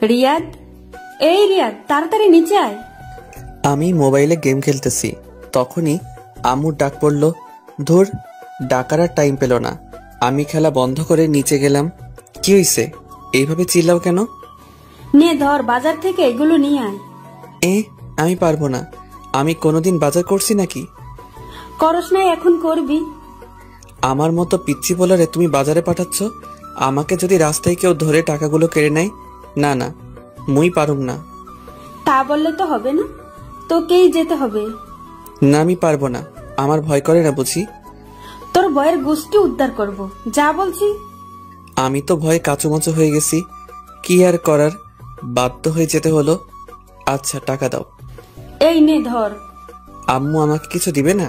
রিয়াদ, এই রিয়াদ, তাড়াতাড়ি নিচে আয়। আমি মোবাইলে গেম খেলতেছি, তখনই আম্মুর ডাক পড়ল। ধুর, ডাকার আর টাইম পেল না। আমি খেলা বন্ধ করে নিচে গেলাম। কি হইছে, এইভাবে চিল্লাও কেন? নে ধর, বাজার থেকে এগুলো নিয়ে আয়। আমি পারবো না। আমি কোনোদিন বাজার করছি নাকি? করস নাই, এখন করবি। আমার মতো পিচ্ছি বলারে তুমি বাজারে পাঠাচ্ছ? আমাকে যদি রাস্তায় কেউ ধরে টাকাগুলো কেড়ে নেয়? না না, মুই পারুম না। তা বললে তো হবে না, তোকেই যেতে হবে। না, আমি পারবো না। আমার ভয় করে না বুঝি? তোর ভয়ের গোষ্ঠী উদ্ধার করব, যা বলছি। আমি তো ভয়ে কাঁচুমাচু হয়ে গেছি। কি আর করার, বাধ্য হয়ে যেতে হলো। আচ্ছা, টাকা দাও। এই নে ধর। আম্মু আমাকে কিছু দিবে না?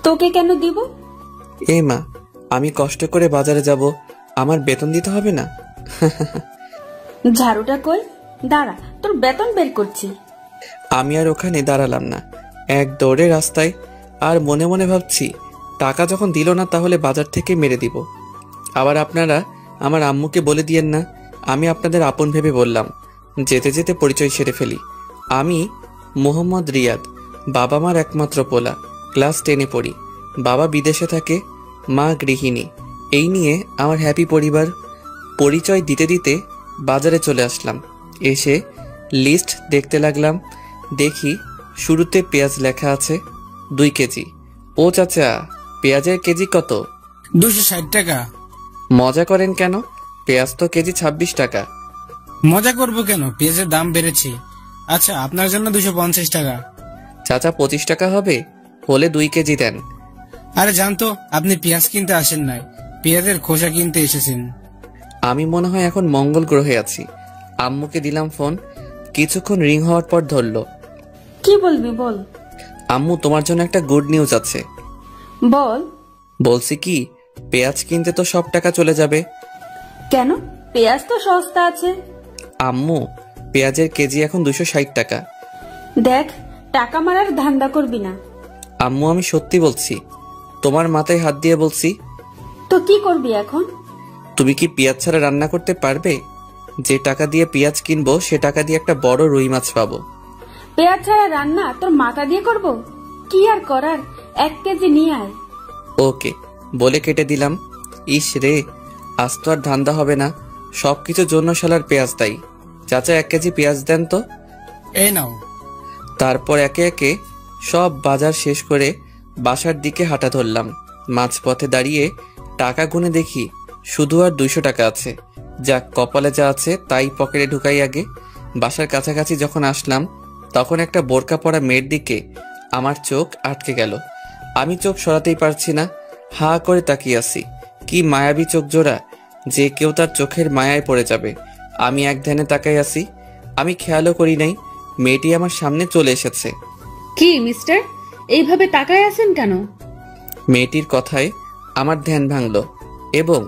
তোকে কেন দিব? এই মা, আমি কষ্ট করে বাজারে যাব, আমার বেতন দিতে হবে না? ঝাড়ুটা কই? দাঁড়া, তোর বেতন বের করছি। আমি আর ওখানে দাঁড়ালাম না, এক দৌড়ে রাস্তায়। আর মনে মনে ভাবছি, টাকা যখন দিল না তাহলে বাজার থেকে মেরে দিব। আবার আপনারা আমার আম্মুকে বলে দিয়েন না, আমি আপনাদের আপন ভেবে বললাম। যেতে যেতে পরিচয় সেরে ফেলি। আমি মোহাম্মদ রিয়াদ, বাবা মার একমাত্র পোলা। ক্লাস 10-এ পড়ি। বাবা বিদেশে থাকে, মা গৃহিণী। এই নিয়ে আমার হ্যাপি পরিবার। পরিচয় দিতে দিতে বাজারে চলে আসলাম। এসে লিস্ট দেখতে লাগলাম। দেখি শুরুতে পেঁয়াজ লেখা আছে 2 কেজি। ও চাচা, পেঁয়াজের কেজি কত? 260 টাকা। মজা করেন কেন? পেঁয়াজ তো কেজি 26 টাকা। মজা করবো কেন, পেঁয়াজের দাম বেড়েছে। আচ্ছা, আপনার জন্য 250 টাকা। চাচা 25 টাকা হবে? হলে 2 কেজি দেন। আরে জানতো, আপনি পেঁয়াজ কিনতে আসেন নাই, পেঁয়াজের খোসা কিনতে এসেছেন। আমি মনে হয় এখন মঙ্গল গ্রহে আছি। আম্মুকে দিলাম ফোন। কিছুক্ষণ রিং হওয়ার পর ধরলো। কি বলবি বল। আম্মু, তোমার জন্য একটা গুড নিউজ আছে। বল। বলছি কি, পেঁয়াজ কিনতে তো সব টাকা চলে যাবে। কেন? পেঁয়াজ তো সস্তা আছে। আম্মু, পেঁয়াজের কেজি এখন 260 টাকা। দেখ, টাকা মারার ধান্দা করবি না। আম্মু, আমি সত্যি বলছি। তোমার মাথায় হাত দিয়ে বলছি। তো কি করবি এখন? তুমি কি পেঁয়াজ ছাড়া রান্না করতে পারবে? যে টাকা দিয়ে পেঁয়াজ কিনবো সে টাকা দিয়ে একটা বড় রুই মাছ পাবো। পেঁয়াজ ছাড়া রান্না তোর মাথা দিয়ে করব? কি আর করার, 1 কেজি নিয়ে আয়। ওকে বলে কেটে দিলাম। ইস রে, আজ তো আর ধান্দা হবে না। সবকিছুর জন্য শালার পেঁয়াজ দায়ী। চাচা, 1 কেজি পেঁয়াজ দেন তো। এই নাও। তারপর একে একে সব বাজার শেষ করে বাসার দিকে হাঁটা ধরলাম। মাঝপথে দাঁড়িয়ে টাকা গুনে দেখি শুধু আর 200 টাকা আছে। যাক, কপালে যা আছে তাই পকেটে ঢুকাই আগে। বাসার কাছাকাছি যখন আসলাম তখন একটা বোরকা পরা মেয়ের দিকে আমার চোখ আটকে গেল। আমি চোখ সরাতেই পারছি না, হা করে তাকিয়ে আছি। কি মায়াবী চোখ জোড়া, যে কেউ তার চোখের মায়ায় পড়ে যাবে। আমি এক ধ্যানে তাকাই আছি। আমি খেয়ালও করি নাই মেয়েটি আমার সামনে চলে এসেছে। কি মিস্টার, এইভাবে তাকায় আছেন কেন? মেয়েটির কথায় আমার ধ্যান ভাঙল এবং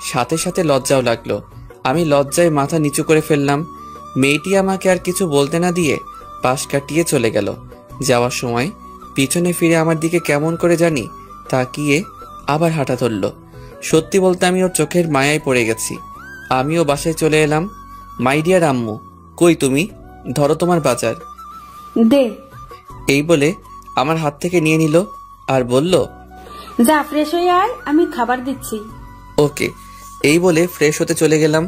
সাথে সাথে লজ্জাও লাগলো। আমি লজ্জায় মাথা নিচু করে ফেললাম। মেয়েটি আমাকে আর কিছু বলতে না দিয়ে পাশ কাটিয়ে চলে গেল। যাওয়ার সময় পিছনে ফিরে আমার দিকে কেমন করে জানি তাকিয়ে আবার হাঁটা ধরল। সত্যি বলতে আমি ওর চোখের মায়ায় পড়ে গেছি। আমিও বাসায় চলে এলাম। মাই ডিয়ার আম্মু, কই তুমি? ধরো তোমার বাজার। দে। এই বলে আমার হাত থেকে নিয়ে নিল আর বলল, যা ফ্রেশ হয়ে আয়, আমি খাবার দিচ্ছি। ওকে। এই বলে ফ্রেশ হতে চলে গেলাম।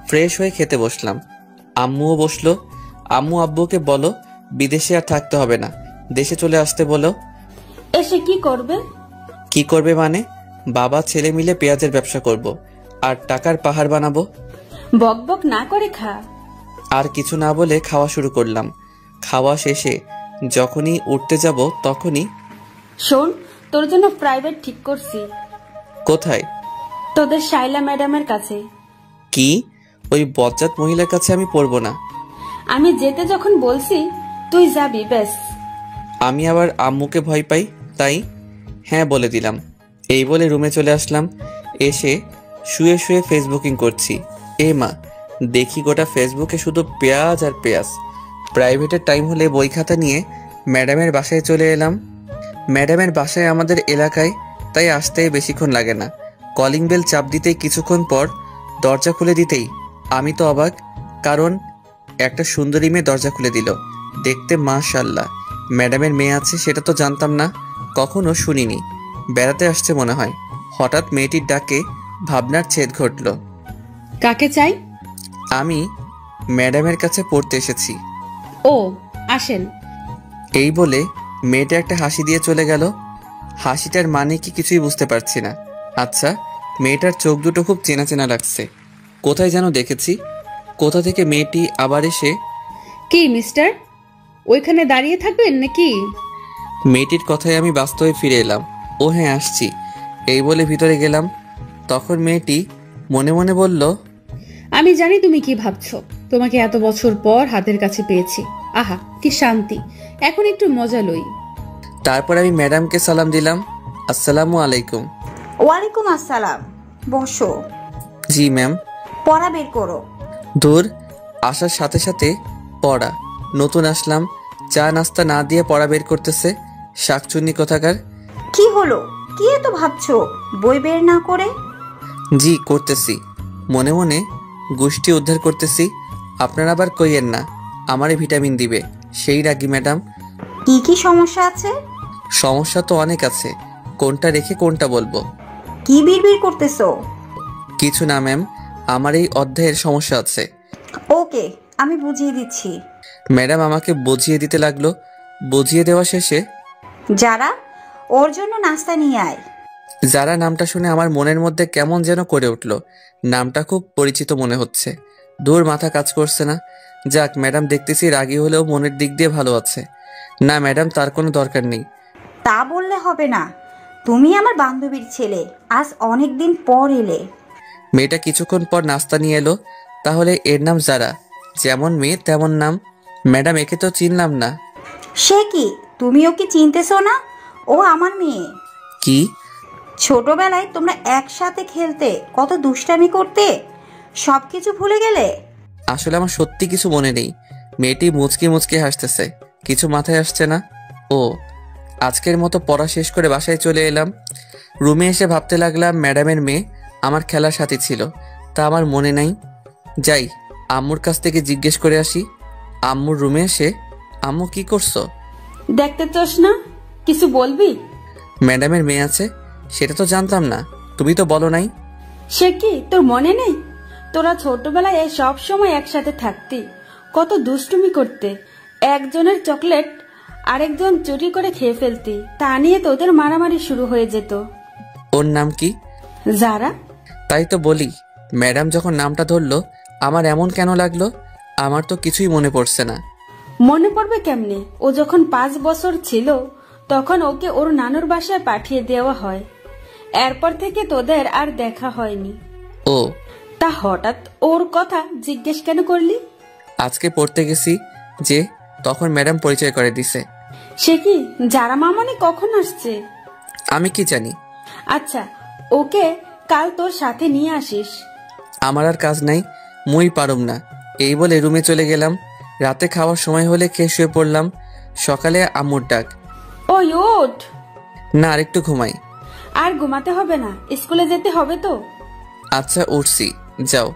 ফ্রেশ হয়ে খেতে বসলাম। আম্মুও বসলো। আম্মু আব্বুকে বলো বিদেশে আর থাকতে হবে না, দেশে চলে আসতে বলো। এসে কি করবে? কি করবে মানে? বাবা ছেলে মিলে পেঁয়াজের ব্যবসা করব আর টাকার পাহাড় বানাবো। বক বক না করে খা। আর কিছু না বলে খাওয়া শুরু করলাম। খাওয়া শেষে যখনই উঠতে যাব তখনই, শোন, তোর জন্য প্রাইভেট ঠিক করছি। কোথায়? তোদের শাইলা ম্যাডামের কাছে। কি? ওই বজ্জাত মহিলার কাছে আমি পড়বো না। আমি যেতে যখন বলছি তুই যাবি, ব্যাস। আমি আবার আম্মুকে ভয় পাই, তাই হ্যাঁ বলে দিলাম। এই বলে রুমে চলে আসলাম। এসে শুয়ে শুয়ে ফেসবুকিং করছি। এ মা, দেখি গোটা ফেসবুকে শুধু পেঁয়াজ আর পেঁয়াজ। প্রাইভেটের টাইম হলে বই খাতা নিয়ে ম্যাডামের বাসায় চলে এলাম। ম্যাডামের বাসায় আমাদের এলাকায়, তাই আসতে বেশিক্ষণ লাগে না। কলিং বেল চাপ দিতেই কিছুক্ষণ পর দরজা খুলে দিতেই আমি তো অবাক, কারণ একটা সুন্দরী মেয়ে দরজা খুলে দিল। দেখতে মাশাআল্লাহ। ম্যাডামের মেয়ে আছে সেটা তো জানতাম না, কখনো শুনিনি। বেড়াতে আসছে মনে হয়। হঠাৎ মেয়েটির ডাকে ভাবনার ছেদ ঘটল। কাকে চাই? আমি ম্যাডামের কাছে পড়তে এসেছি। ও, আসেন। এই বলে মেয়েটা একটা হাসি দিয়ে চলে গেল। হাসিটার মানে কি কিছুই বুঝতে পারছি না। আচ্ছা, মেয়েটার চোখ দুটো খুব চেনা চেনা লাগছে। কোথায় যেন দেখেছি। কোথা থেকে মেয়েটি আবার এসে। কি মিস্টার, ওইখানে দাঁড়িয়ে থাকবেন নাকি? মেয়েটির কথায় আমি বাস্তবে ফিরে এলাম। ও হ্যাঁ, আসছি। এই বলে ভিতরে গেলাম। তখন মেয়েটি মনে মনে বলল, আমি জানি তুমি কি ভাবছো। তোমাকে এত বছর পর হাতের কাছে পেয়েছি। আহা কি শান্তি। এখন একটু মজা লই। তারপর আমি ম্যাডামকে সালাম দিলাম। আসসালামু আলাইকুম। ওয়ালাইকুম আসসালাম। বসো। জি ম্যাম। পড়া বের করো। দূর, আসার সাথে সাথে পড়া। নতুন আসলাম, চা নাস্তা না দিয়ে পড়া বের করতেছে। শাকচুন্নি কোথাকার। কি হলো? কি এত ভাবছো বই বের না করে? জি করতেছি, মনে মনে গোষ্ঠী উদ্ধার করতেছি। আপনারা আবার কইয়েন না আমারে ভিটামিন দিবে, সেই রাগি ম্যাডাম। কি কি সমস্যা আছে? সমস্যা তো অনেক আছে, কোনটা রেখে কোনটা বলবো? কি বিড়বিড় করতেছো? কিছু না ম্যাম, আমার এই অধ্যায়ের সমস্যা আছে। ওকে, আমি বুঝিয়ে দিচ্ছি। ম্যাডাম আমাকে বুঝিয়ে দিতে লাগলো। বুঝিয়ে দেওয়া শেষে, যারা, ওর জন্য নাস্তা নিয়ে আয়। যারা নামটা শুনে আমার মনের মধ্যে কেমন যেন করে উঠল। নামটা খুব পরিচিত মনে হচ্ছে। দূর, মাথা কাজ করছে না। যাক, ম্যাডাম দেখতেছি রাগী হলেও মনের দিক দিয়ে ভালো আছে। না ম্যাডাম, তার কোনো দরকার নেই। তা বললে হবে না। তুমি আমার বান্ধবীর ছেলে, আজ অনেক দিন পর এলে। মেয়েটা কিছুক্ষণ পর নাস্তা নিয়ে এলো। তাহলে এর নাম যারা, যেমন মেয়ে তেমন নাম। ম্যাডাম, একে তো চিনলাম না। সে কি, তুমি ওকে চিনতেছো না? ও আমার মেয়ে। কি? ছোটবেলায় তোমরা একসাথে খেলতে, কত দুষ্টামি করতে, সবকিছু ভুলে গেলে? আসলে আমার সত্যি কিছু মনে নেই। মেয়েটি মুচকি মুচকি হাসতেছে, কিছু মাথায় আসছে না। ও, আজকের মতো পড়া শেষ করে বাসায় চলে এলাম। রুমে এসে ভাবতে লাগলাম ম্যাডামের মেয়ে আমার খেলার সাথী ছিল, তা আমার মনে নাই। যাই, আম্মুর কাছ থেকে জিজ্ঞেস করে আসি। আম্মুর রুমে এসে, আম্মু কি করছো? দেখতে চাস না? কিছু বলবি? ম্যাডামের মেয়ে আছে সেটা তো জানতাম না, তুমি তো বলো নাই। সে কি তোর মনে নেই? তোরা ছোটবেলায় সব সময় একসাথে থাকতি, কত দুষ্টুমি করতে। একজনের চকলেট আরেকজন চুরি করে খেয়ে ফেলতি, তা নিয়ে তোদের মারামারি শুরু হয়ে যেত। ওর নাম কি? যারা। তাই তো বলি, ম্যাডাম যখন নামটা ধরলো আমার এমন কেন লাগলো? আমার তো কিছুই মনে পড়ছে না। মনে পড়বে কেমনে? ও যখন 5 বছর ছিল তখন ওকে ওর নানুর বাসায় পাঠিয়ে দেওয়া হয়। এরপর থেকে তোদের আর দেখা হয়নি। ও, তা হঠাৎ ওর কথা জিজ্ঞেস কেন করলি? আজকে পড়তে গেছি যে, তখন ম্যাডাম পরিচয় করে দিছে। সে কি, যারা মামনি কখন আসছে? আমি কি জানি। আচ্ছা, ওকে কাল তোর সাথে নিয়ে আসিস। আমার আর কাজ নাই, মুই পারুম না। এই বলে রুমে চলে গেলাম। রাতে খাওয়ার সময় হলে খেয়ে শুয়ে পড়লাম। সকালে আম্মুর ডাক। ওই ওঠ। না, আরেকটু ঘুমাই। আর ঘুমাতে হবে না, স্কুলে যেতে হবে তো। আচ্ছা, উঠছি, যাও।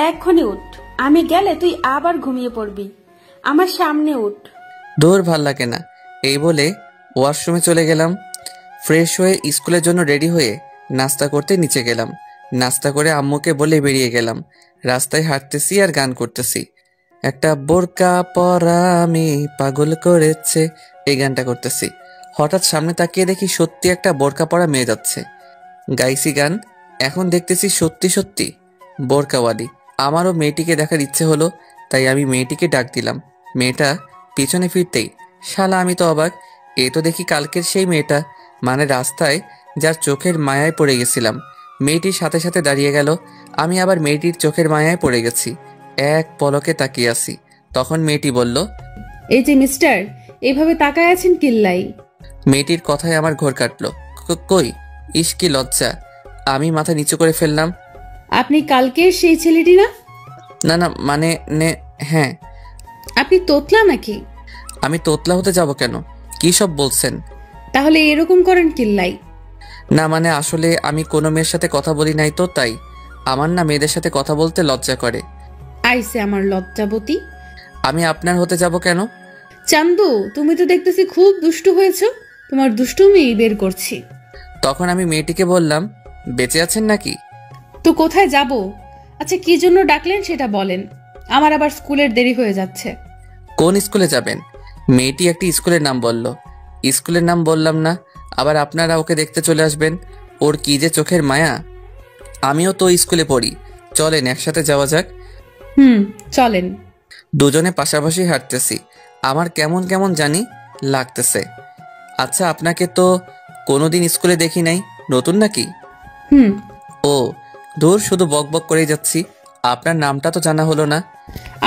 এক্ষুনি উঠ, আমি গেলে তুই আবার ঘুমিয়ে পড়বি। আমার সামনে উঠ। দূর, ভাল লাগে না। এই বলে ওয়াশরুমে চলে গেলাম। ফ্রেশ হয়ে স্কুলের জন্য রেডি হয়ে নাস্তা করতে নিচে গেলাম। নাস্তা করে আম্মুকে বলে বেরিয়ে গেলাম। রাস্তায় হাঁটতেছি আর গান করতেছি। একটা বোরকা পরা আমি পাগল করেছে, এই গানটা করতেছি। হঠাৎ সামনে তাকিয়ে দেখি সত্যি একটা বোরকা পরা মেয়ে যাচ্ছে। গাইছি গান, এখন দেখতেছি সত্যি সত্যি বোরকাওয়ালি। আমারও মেয়েটিকে দেখার ইচ্ছে হলো, তাই আমি মেয়েটিকে ডাক দিলাম। মেয়েটা পিছনে ফিরতেই, শালা আমি তো অবাক। এ তো দেখি কালকের সেই মেয়েটা, মানে রাস্তায় যার চোখের মায়ায় পড়ে গেছিলাম। মেয়েটির সাথে সাথে দাঁড়িয়ে গেল। আমি আবার মেয়েটির চোখের মায়ায় পড়ে গেছি। এক পলকে তাকিয়ে আছি। তখন মেয়েটি বলল, এই যে মিস্টার, এভাবে তাকায় আছেন কিল্লাই? মেয়েটির কথায় আমার ঘোর কাটলো। কই, ইস কি লজ্জা। আমি মাথা নিচু করে ফেললাম। আপনি কালকের সেই ছেলেটি না? না না, মানে হ্যাঁ। আপনি তোতলা নাকি? আমি তোতলা হতে যাব কেন? কি সব বলছেন? তাহলে এরকম করেন কিল্লাই? না মানে আসলে আমি কোনো মেয়ের সাথে কথা বলি নাই তো, তাই। আমার না মেয়েদের সাথে কথা বলতে লজ্জা করে। আইসে আমার লজ্জাবতী। আমি আপনার হতে যাব কেন? চান্দু, তুমি তো দেখতেছি খুব দুষ্টু হয়েছো, তোমার দুষ্টুমি বের করছি। তখন আমি মেয়েটিকে বললাম, বেঁচে আছেন নাকি? তো কোথায় যাব? আচ্ছা, কি জন্য ডাকলেন সেটা বলেন, আমার আবার স্কুলের দেরি হয়ে যাচ্ছে। কোন স্কুলে যাবেন? মেয়েটি একটি স্কুলের নাম বলল। স্কুলের নাম বললাম না, আবার আপনারা ওকে দেখতে চলে আসবেন। ওর কি যে চোখের মায়া। আমিও তো স্কুলে পড়ি, চলেন একসাথে যাওয়া যাক। চলেন। দুজনে পাশাপাশি হাঁটতেছি, আমার কেমন কেমন জানি লাগতেছে। আচ্ছা, আপনাকে তো কোনোদিন স্কুলে দেখি নাই, নতুন নাকি? ও দূর, শুধু বক বক করেই যাচ্ছি। আপনার নামটা তো জানা হলো না।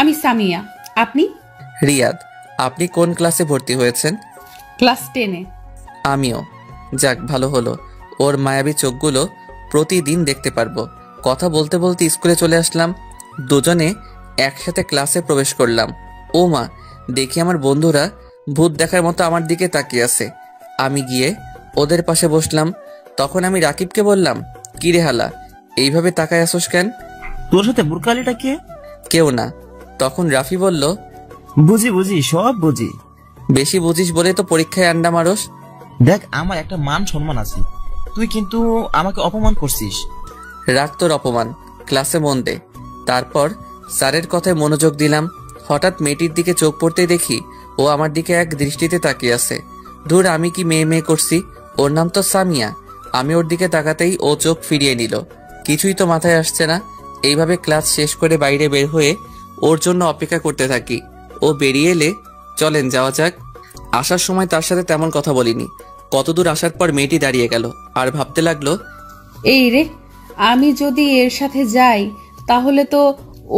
আমি সামিয়া, আপনি? রিয়াদ। আপনি কোন ক্লাসে ভর্তি হয়েছেন? ক্লাস 10-এ। আমিও। যাক, ভালো হলো। ওর মায়াবী চোখগুলো প্রতিদিন দেখতে পারবো। কথা বলতে বলতে স্কুলে চলে আসলাম। দুজনে একসাথে ক্লাসে প্রবেশ করলাম। ও মা, দেখি আমার বন্ধুরা ভূত দেখার মতো আমার দিকে তাকিয়ে আছে। আমি গিয়ে ওদের পাশে বসলাম। তখন আমি রাকিবকে বললাম, কি রে হালা, এইভাবে তাকায় আসোস কেন? তোর সাথে বুরকালিটা কে? কেউ না। তখন রাফি বলল, বুঝি বুঝি, সব বুঝি। বেশি বুঝিস বলে তো পরীক্ষায় আন্ডা মারস। দেখ, আমার একটা মান সম্মান আছে, তুই কিন্তু আমাকে অপমান করছিস। রাখ তোর অপমান, ক্লাসে মন দে। তারপর স্যারের কথায় মনোযোগ দিলাম। হঠাৎ মেয়েটির দিকে চোখ পড়তেই দেখি ও আমার দিকে এক দৃষ্টিতে তাকিয়ে আছে। ধুর, আমি কি মেয়ে মেয়ে করছি? ওর নাম তো সামিয়া। আমি ওর দিকে তাকাতেই ও চোখ ফিরিয়ে নিল। কিছুই তো মাথায় আসছে না। এইভাবে ক্লাস শেষ করে বাইরে বের হয়ে ওর জন্য অপেক্ষা করতে থাকি। ও বেরিয়ে এলে চলেন যাওয়া যাক। আসার সময় তার সাথে তেমন কথা বলিনি। কতদূর আসার পর মেয়েটি দাঁড়িয়ে গেল আর ভাবতে লাগলো, এই রে, আমি যদি এর সাথে যাই তাহলে তো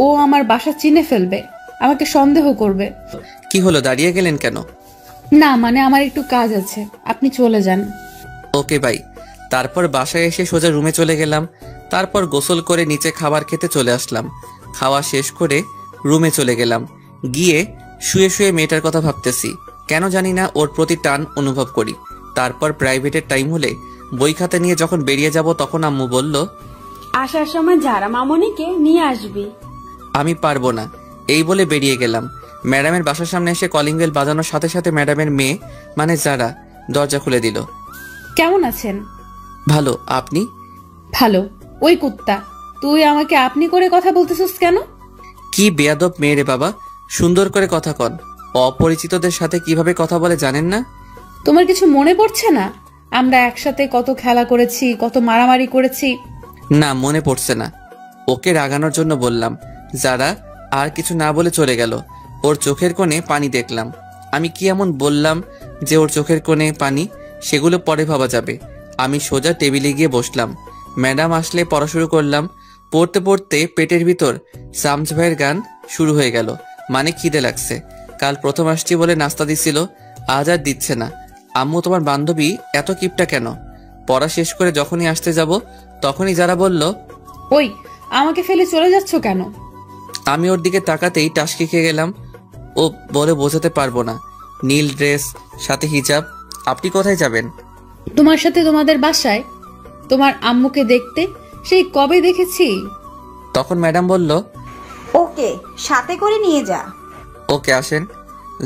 ও আমার বাসা চিনে ফেলবে, আমাকে সন্দেহ করবে। কি হলো, দাঁড়িয়ে গেলেন কেন? না মানে আমার একটু কাজ আছে, আপনি চলে যান। Okay bye. তারপর বাসায় এসে সোজা রুমে চলে গেলাম। তারপর গোসল করে নিচে খাবার খেতে চলে আসলাম। খাওয়া শেষ করে রুমে চলে গেলাম। গিয়ে শুয়ে শুয়ে মেয়েটার কথা ভাবতেছি। কেন জানি না ওর প্রতি টান অনুভব করি। তারপর প্রাইভেটের টাইম হলে বই খাতা নিয়ে যখন বেরিয়ে যাব তখন আম্মু বলল, আসার সময় যারা মামনিকে নিয়ে আসবি। আমি পারবো না, এই বলে বেরিয়ে গেলাম। ম্যাডামের বাসার সামনে এসে কলিং বেল বাজানোর সাথে সাথে ম্যাডামের মেয়ে মানে যারা দরজা খুলে দিল। কেমন আছেন? ভালো, আপনি? ভালো। ওই কুত্তা, তুই আমাকে আপনি করে কথা বলতেছিস কেন? কি বেয়াদব মেয়ে রে বাবা, সুন্দর করে কথা কন। অপরিচিতদের সাথে কিভাবে কথা বলে জানেন না? তোমার কিছু মনে পড়ছে না? আমরা একসাথে কত খেলা করেছি, কত মারামারি করেছি। না, মনে পড়ছে না। ওকে রাগানোর জন্য বললাম। যারা আর কিছু না বলে চলে গেল। ওর চোখের কোণে পানি দেখলাম। আমি কি এমন বললাম যে ওর চোখের কোণে পানি? সেগুলো পরে ভাবা যাবে। আমি সোজা টেবিলে গিয়ে বসলাম। ম্যাডাম আসলে পড়া শুরু করলাম। পড়তে পড়তে পেটের ভিতর সামজ ভাইয়ের গান শুরু হয়ে গেল। মানে খিদে লাগছে। কাল প্রথম আসছি বলে নাস্তা দিছিল, আজ আর দিচ্ছে না। আম্মু, তোমার বান্ধবী এত কিপটা কেন? পড়া শেষ করে যখনই আসতে যাব তখনই যারা বলল, ওই, আমাকে ফেলে চলে যাচ্ছ কেন? আমি ওর দিকে তাকাতেই টাসকি খেয়ে গেলাম। ও বলে বোঝাতে পারবো না। নীল ড্রেস, সাথে হিজাব। আপনি কোথায় যাবেন? তোমার সাথে তোমাদের বাসায়। তোমার আম্মুকে দেখতে সেই কবে দেখেছি। তখন ম্যাডাম বলল, ওকে সাথে করে নিয়ে যা। ওকে আসেন।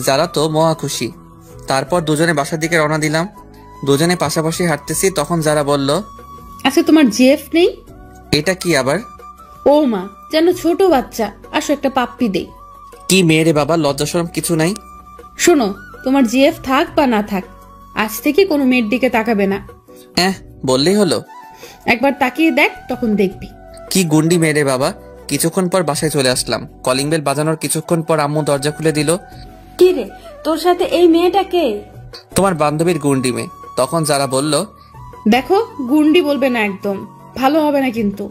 যারা তো মহা খুশি। তারপর দুজনে বাসার দিকে রওনা দিলাম। দুজনে পাশাপাশি হাঁটতেছি। তখন যারা বলল, আচ্ছা, তোমার জিএফ নেই? এটা কি আবার? ও মা, যেন ছোট বাচ্চা। আসো একটা পাপ্পি দেই। কি মেয়ে রে বাবা, লজ্জা শরম কিছু নাই? শোনো, তোমার জিএফ থাক বা না থাক, আজ থেকে কোনো মেয়ের দিকে তাকাবে না। বললেই হলো। একবার তাকিয়ে দেখ, তখন দেখবি। কি গুন্ডি মেয়ে রে বাবা। কিছুক্ষণ পর বাসায় চলে আসলাম। কলিং বেল বাজানোর কিছুক্ষণ পর আম্মু দরজা খুলে দিল। কি রে, তোর সাথে এই মেয়েটা কে? তোমার বান্ধবীর গুন্ডি মেয়ে। তখন যারা বলল, দেখো, গুন্ডি বলবে না একদম, ভালো হবে না কিন্তু।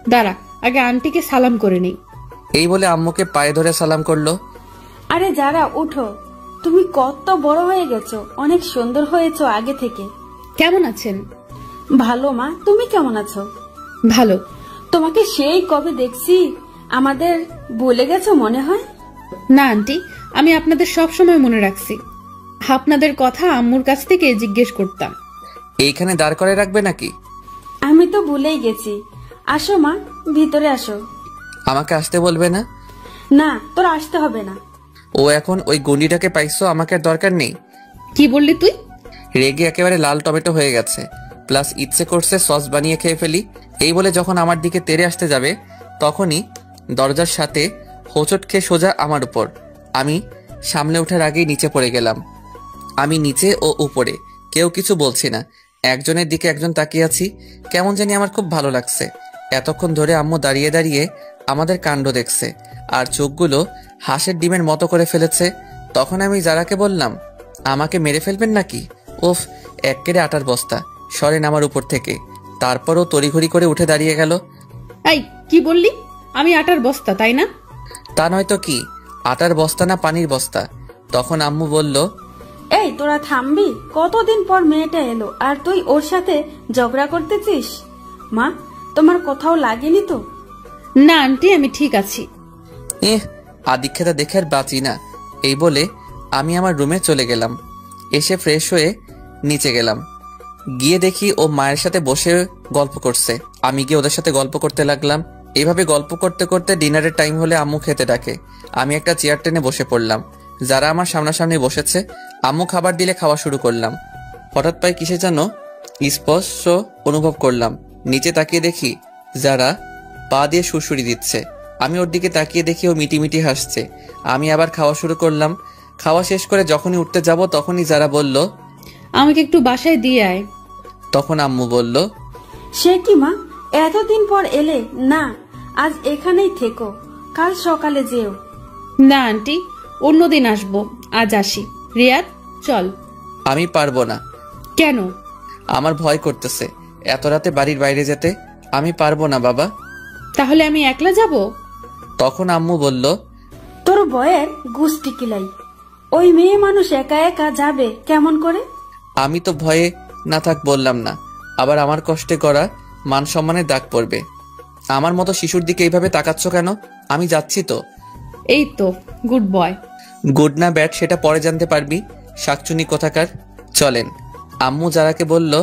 দাঁড়া, আগে আন্টিকে সালাম করে নেই। এই বলে আম্মুকে পায়ে ধরে সালাম করলো। আরে যারা, উঠো। তুমি কত বড় হয়ে গেছো, অনেক সুন্দর হয়েছো আগে থেকে। কেমন আছেন? ভালো মা, তুমি কেমন আছো? ভালো। তোমাকে সেই কবে দেখছি, আমাদের ভুলে গেছো মনে হয়। না আন্টি, আমি আপনাদের সব সময় মনে রাখছি। আপনাদের কথা আম্মুর কাছ থেকে জিজ্ঞেস করতাম। এইখানে দাঁড় করে রাখবে নাকি? আমি তো ভুলেই গেছি। আসো মা, ভিতরে আসো। আমাকে আসতে বলবে না? না, তোর আসতে হবে না। ও এখন ওই গুন্ডিটাকে পাইছো, আমাকে আর দরকার নেই। কি বললি তুই? রেগে একেবারে লাল টমেটো হয়ে গেছে, প্লাস ইচ্ছে করছে সস বানিয়ে খেয়ে ফেলি। এই বলে যখন আমার দিকে তেড়ে আসতে যাবে তখনই দরজার সাথে হোঁচট খেয়ে সোজা আমার উপর। আমি সামলে ওঠার আগেই নিচে পড়ে গেলাম। আমি নিচে ও উপরে, কেউ কিছু বলছি না, একজনের দিকে একজন তাকিয়ে আছি। কেমন জানি আমার খুব ভালো লাগছে। এতক্ষণ ধরে আম্মু দাঁড়িয়ে দাঁড়িয়ে আমাদের কাণ্ড দেখছে আর চোখগুলো হাঁসের ডিমের মতো করে ফেলেছে। তখন আমি যারাকে বললাম, আমাকে মেরে ফেলবেন নাকি? উফ, এক্কেরে আটার বস্তা, সরেন আমার উপর থেকে। তারপরও তড়িঘড়ি করে উঠে দাঁড়িয়ে গেল। এই কি বললি? আমি আটার বস্তা, তাই না? তা নয়তো কি, আটার বস্তা না পানির বস্তা। তখন আম্মু বলল, এই তোরা থামবি? কতদিন পর মেয়েটা এলো আর তুই ওর সাথে ঝগড়া করতেছিস? মা, তোমার কোথাও লাগেনি তো? না আন্টি, আমি ঠিক আছি। আদিক্ষেতা দেখে আর বাঁচি না। এই বলে আমি আমার রুমে চলে গেলাম। এসে ফ্রেশ হয়ে নিচে গেলাম। গিয়ে দেখি ও মায়ের সাথে বসে গল্প করছে। আমি গিয়ে ওদের সাথে গল্প করতে লাগলাম। এইভাবে গল্প করতে করতে ডিনারের টাইম হলে আম্মু খেতে ডাকে। আমি একটা চেয়ার টেনে বসে পড়লাম। যারা আমার সামনাসামনি বসেছে, আম্মু খাবার দিলে খাওয়া শুরু করলাম। হঠাৎ পায়ে কিসে যেন স্পর্শ অনুভব করলাম। নিচে তাকিয়ে দেখি যারা পা দিয়ে সুরসুরি দিচ্ছে। আমি ওর দিকে তাকিয়ে দেখি ও মিটিমিটি হাসছে। আমি আবার খাওয়া শুরু করলাম। খাওয়া শেষ করে যখনই উঠতে যাব তখনই যারা বলল, আমাকে একটু বাসায় দিয়ে আয়। তখন আম্মু বলল, সে কি মা, এতদিন পর এলে? না, আজ এখানেই থেকো, কাল সকালে যেও। না আন্টি, অন্যদিন আসবো, আজ আসি। রিয়াদ চল। আমি পারবো না। কেন? আমার ভয় করতেছে এত রাতে বাড়ির বাইরে যেতে। আমি পারবো না বাবা। তাহলে আমি একলা যাব? তখন আম্মু বলল, তোর বয়ের গুষ্টি কিলাই, ওই মেয়ে মানুষ একা একা যাবে কেমন করে? আমি তো ভয়ে না থাক বললাম না, আবার আমার কষ্টে করা মান সম্মানের দাগ পড়বে। আমার মতো শিশুর দিকে এইভাবে তাকাচ্ছ কেন? আমি যাচ্ছি তো। এই তো, গুড বয়। গুড না ব্যাড সেটা পরে জানতে পারবি, শাকচুনি কোথাকার। চলেন। আম্মু যারাকে বলল,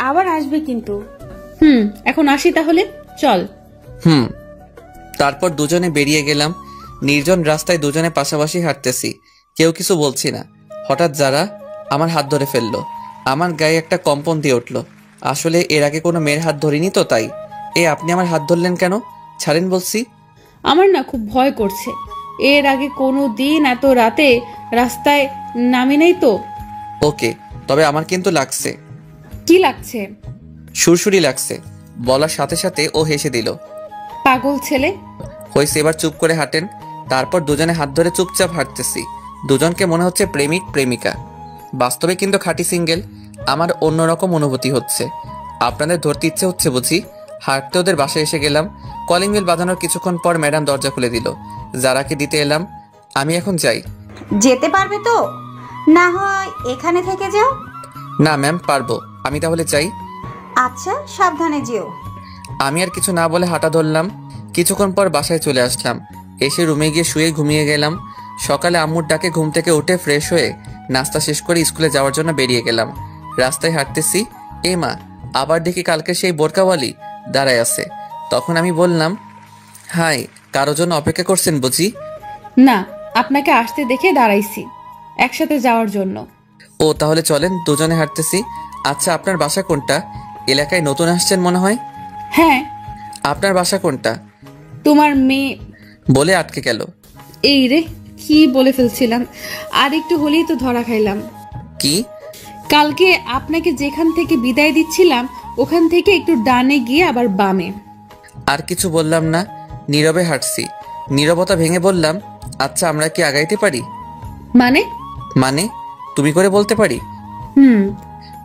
আবার আসবে কিন্তু। এখন আসি তাহলে, চল। তারপর দুজনে বেরিয়ে গেলাম। নির্জন রাস্তায় দুজনে পাশাপাশি হাঁটতেছি, কেউ কিছু বলছি না। হঠাৎ যারা আমার হাত ধরে ফেললো। আমার গায়ে একটা কম্পন দিয়ে উঠল। আসলে এর আগে কোনো মেয়ের হাত ধরিনি তো, তাই। আপনি আমার হাত ধরলেন কেন? ছাড়েন বলছি। আমার না খুব ভয় করছে। এর আগে কোনো দিন এত রাতে রাস্তায় নামি নাই তো। ওকে, তবে আমার কিন্তু লাগছে। কি লাগছে? সুরসুরি লাগছে। বলার সাথে সাথে ও হেসে দিল। পাগল ছেলে। হয়েছে, এবার চুপ করে হাঁটেন। তারপর দুজনে হাত ধরে চুপচাপ হাঁটতেছি। দুজনকে মনে হচ্ছে প্রেমিক প্রেমিকা। বাস্তবে কিন্তু খাঁটি সিঙ্গেল। আমার অন্যরকম অনুভূতি হচ্ছে। আপনাদের ধরতে ইচ্ছে হচ্ছে বুঝি? হাঁটতে ওদের বাসায় এসে গেলাম। কলিং বেল বাজানোর কিছুক্ষণ পর ম্যাডাম দরজা খুলে দিল। যারাকে দিতে এলাম। আমি এখন যাই। যেতে পারবে তো? না হয় এখানে থেকে যাও। না ম্যাম, পারবো। আমি তাহলে চাই। আচ্ছা, সাবধানে যেও। আমি আর কিছু না বলে হাঁটা ধরলাম। কিছুক্ষণ পর বাসায় চলে আসলাম। এসে রুমে গিয়ে শুয়ে ঘুমিয়ে গেলাম। সকালে আম্মুর ডাকে ঘুম থেকে উঠে ফ্রেশ হয়ে নাস্তা শেষ করে স্কুলে যাওয়ার জন্য বেরিয়ে গেলাম। রাস্তায় হাঁটতেছি, মা, আবার দেখি কালকে সেই বোরকাওয়ালি দাঁড়ায় আছে। তখন আমি বললাম, হাই, কারো জন্য অপেক্ষা করছেন বুঝি? না, আপনাকে আসতে দেখে দাঁড়াইছি একসাথে যাওয়ার জন্য। ও, তাহলে চলেন, দুজনে হাঁটতেছি। আচ্ছা, আপনার বাসা কোনটা? এলাকায় নতুন আসছেন মনে হয়। হ্যাঁ। আপনার বাসা কোনটা? তোমার মেয়ে বলে আটকে গেল। এই রে, কি বলে ফেলছিলাম। আর একটু হলেই তো ধরা খাইলাম। কি? কালকে আপনাকে যেখান থেকে বিদায় দিচ্ছিলাম ওখান থেকে একটু ডানে গিয়ে আবার বামে। আর কিছু বললাম না, নীরবে হাঁটছি। নীরবতা ভেঙে বললাম, আচ্ছা, আমরা কি আগাইতে পারি? মানে? তুমি করে বলতে পারি। হুম।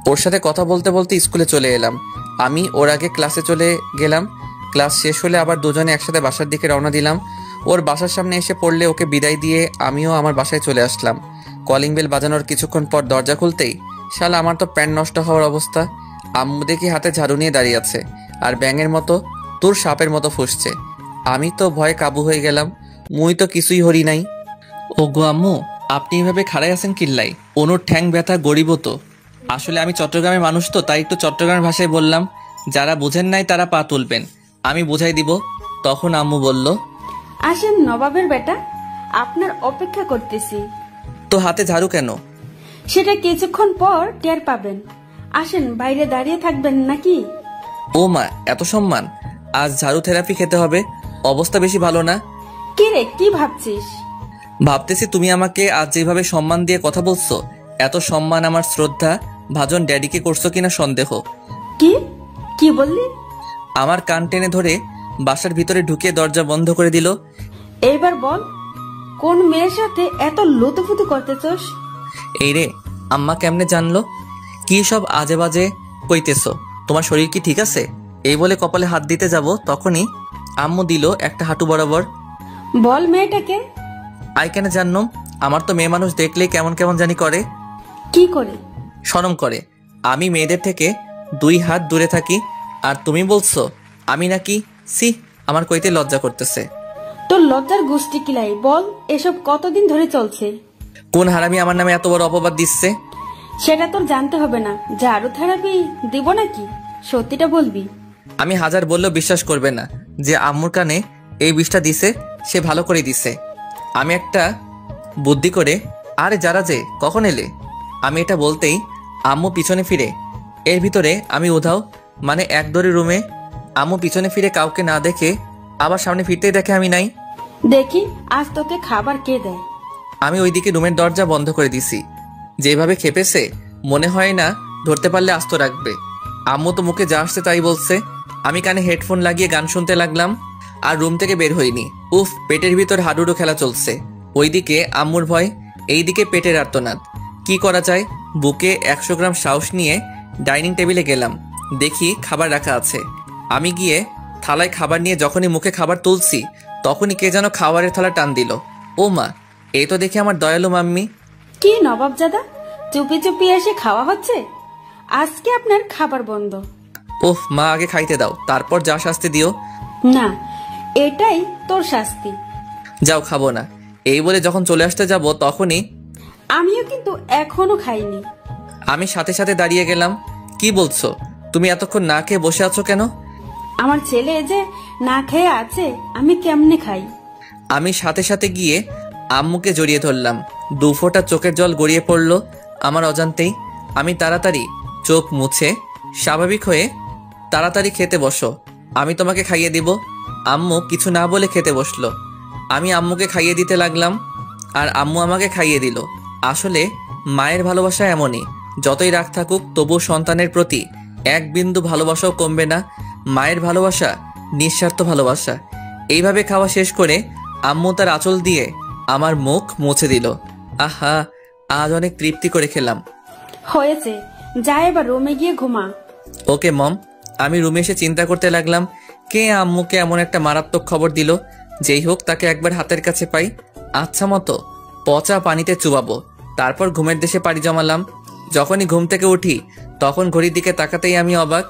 ওর সাথে কথা বলতে বলতে স্কুলে চলে এলাম। আমি ওর আগে ক্লাসে চলে গেলাম। ক্লাস শেষ হলে আবার দুজনে একসাথে বাসার দিকে রওনা দিলাম। ওর বাসার সামনে এসে পড়লে ওকে বিদায় দিয়ে আমিও আমার বাসায় চলে আসলাম। কলিং বেল বাজানোর কিছুক্ষণ পর দরজা খুলতেই শালা আমার তো প্যান্ট নষ্ট হওয়ার অবস্থা। আম্মু দেখি হাতে ঝাড়ু নিয়ে দাঁড়িয়ে আছে আর ব্যাঙের মতো তোর সাপের মতো ফুসছে। আমি তো ভয়ে কাবু হয়ে গেলাম। মুই তো কিছুই হরি নাই। ও গো আম্মু, আপনি এভাবে খাড়াই আছেন কিল্লাই? অনুর ঠ্যাং ব্যথা গরিব তো। আসলে আমি চট্টগ্রামের মানুষ তো, তাই একটু চট্টগ্রামের ভাষায় বললাম। যারা বুঝেন নাই তারা পা তুলবেন, আমি বুঝাই দিব। তখন আম্মু বলল, আসেন নবাবের বেটা, আপনার অপেক্ষা করতেছি। তো হাতে ঝাড়ু কেন? সেটা কিছুক্ষণ পর টের পাবেন। আসেন, বাইরে দাঁড়িয়ে থাকবেন নাকি? ও মা, এত সম্মান! আজ ঝাড়ু থেরাপি খেতে হবে। অবস্থা বেশি ভালো না। কি রে, কি ভাবছিস? ভাবতেছি তুমি আমাকে আজ যেভাবে সম্মান দিয়ে কথা বলছো, এত সম্মান আমার শ্রদ্ধা ভাজন ড্যাডিকে করছো কিনা সন্দেহ। কি কি বললি? আমার কান টেনে ধরে বাসার ভিতরে ঢুকিয়ে দরজা বন্ধ করে দিল। এইবার বল, কোন মেয়ের সাথে এত লুতুপুতু করতেছস? এই রে, আম্মা কেমনে জানলো? কি সব আজে বাজে কইতেছো? তোমার শরীর কি ঠিক আছে? এই বলে কপালে হাত দিতে যাব, তখনই আম্মু দিল একটা হাঁটু বরাবর। বল মেয়েটাকে। আই কেন জানো? আমার তো মেয়ে মানুষ দেখলেই কেমন কেমন জানি করে। কি করে? শরম করে। আমি মেয়েদের থেকে 2 হাত দূরে থাকি, আর তুমি বলছো আমি নাকি? সি, আমার কইতে লজ্জা করতেছে। তোর লজ্জার গোষ্ঠী কিলাই, বল এসব কতদিন ধরে চলছে? কোন হারামি আমার নামে এত বড় অপবাদ দিচ্ছে? সেটা তোর জানতে হবে না। ঝাড়ু থেরাপি দিব নাকি? সত্যিটা বলবি। আমি হাজার বললেও বিশ্বাস করবে না যে আম্মুর কানে এই বিষটা দিছে, সে ভালো করে দিছে। আমি একটা বুদ্ধি করে, আরে যারা যে কখন এলে, আমি এটা বলতেই আম্মু পিছনে ফিরে। এর ভিতরে আমি উধাও, মানে এক দড়ি রুমে। আম্মু পিছনে ফিরে কাউকে না দেখে আবার সামনে ফিরতেই দেখে আমি নাই। দেখি আজ তোকে খাবার কে দেয়। আমি ওইদিকে রুমের দরজা বন্ধ করে দিছি। যেভাবে খেপেছে, মনে হয় না ধরতে পারলে আস্ত রাখবে। আম্মু তো মুখে যা আসছে তাই বলছে। আমি কানে হেডফোন লাগিয়ে গান শুনতে লাগলাম, আর রুম থেকে বের হইনি। উফ, পেটের ভিতর হাডুডু খেলা চলছে। ওইদিকে আম্মুর ভয়, এইদিকে পেটের আর্তনাদ। কি করা যায়? বুকে 100 গ্রাম সাহস নিয়ে ডাইনিং টেবিলে গেলাম। দেখি খাবার রাখা আছে। আমি গিয়ে থালায় খাবার নিয়ে যখনই মুখে খাবার তুলছি, তখনই কে যেন খাবারের থালা টান দিল। ও মা, এই তো দেখি আমার দয়ালু মাম্মি। কি নবাবজাদা, চুপি চুপি এসে খাওয়া হচ্ছে? আজকে আপনার খাবার বন্ধ। ওহ মা, আগে খাইতে দাও, তারপর যা শাস্তি দিও। না, এটাই তোর শাস্তি। যাও, খাবো না। এই বলে যখন চলে আসতে যাব, তখনই আমিও কিন্তু এখনো খাইনি। আমি সাথে সাথে দাঁড়িয়ে গেলাম। কি বলছো? তুমি এতক্ষণ না খেয়ে বসে আছো কেন? আমার ছেলে যে না খেয়ে আছে, আমি কেমনে খাই? আমি সাথে সাথে গিয়ে আম্মুকে জড়িয়ে ধরলাম। 2 ফোঁটা চোখের জল গড়িয়ে পড়ল আমার অজান্তেই। আমি তাড়াতাড়ি চোখ মুছে স্বাভাবিক হয়ে, তাড়াতাড়ি খেতে বসো, আমি তোমাকে খাইয়ে দিব। আম্মু কিছু না বলে খেতে বসলো। আমি আম্মুকে খাইয়ে দিতে লাগলাম, আর আম্মু আমাকে খাইয়ে দিল। আসলে মায়ের ভালোবাসা এমনই, যতই রাগ থাকুক তবু সন্তানের প্রতি 1 বিন্দু ভালোবাসাও কমবে না। মায়ের ভালোবাসা নিঃস্বার্থ ভালোবাসা। এইভাবে খাওয়া শেষ করে আম্মু তার আঁচল দিয়ে আমার মুখ মুছে দিল। আহা, আজ অনেক তৃপ্তি করে খেলাম। হয়েছে, যা এবার রুমে গিয়ে ঘুমা। ওকে মম। আমি রুমে এসে চিন্তা করতে লাগলাম, কে আম্মুকে এমন একটা মারাত্মক খবর দিল। যেই হোক, তাকে একবার হাতের কাছে পাই, আচ্ছা মতো পচা পানিতে চুবাবো। তারপর ঘুমের দেশে পাড়ি জমালাম। যখনই ঘুম থেকে উঠি, তখন ঘড়ির দিকে তাকাতেই আমি অবাক।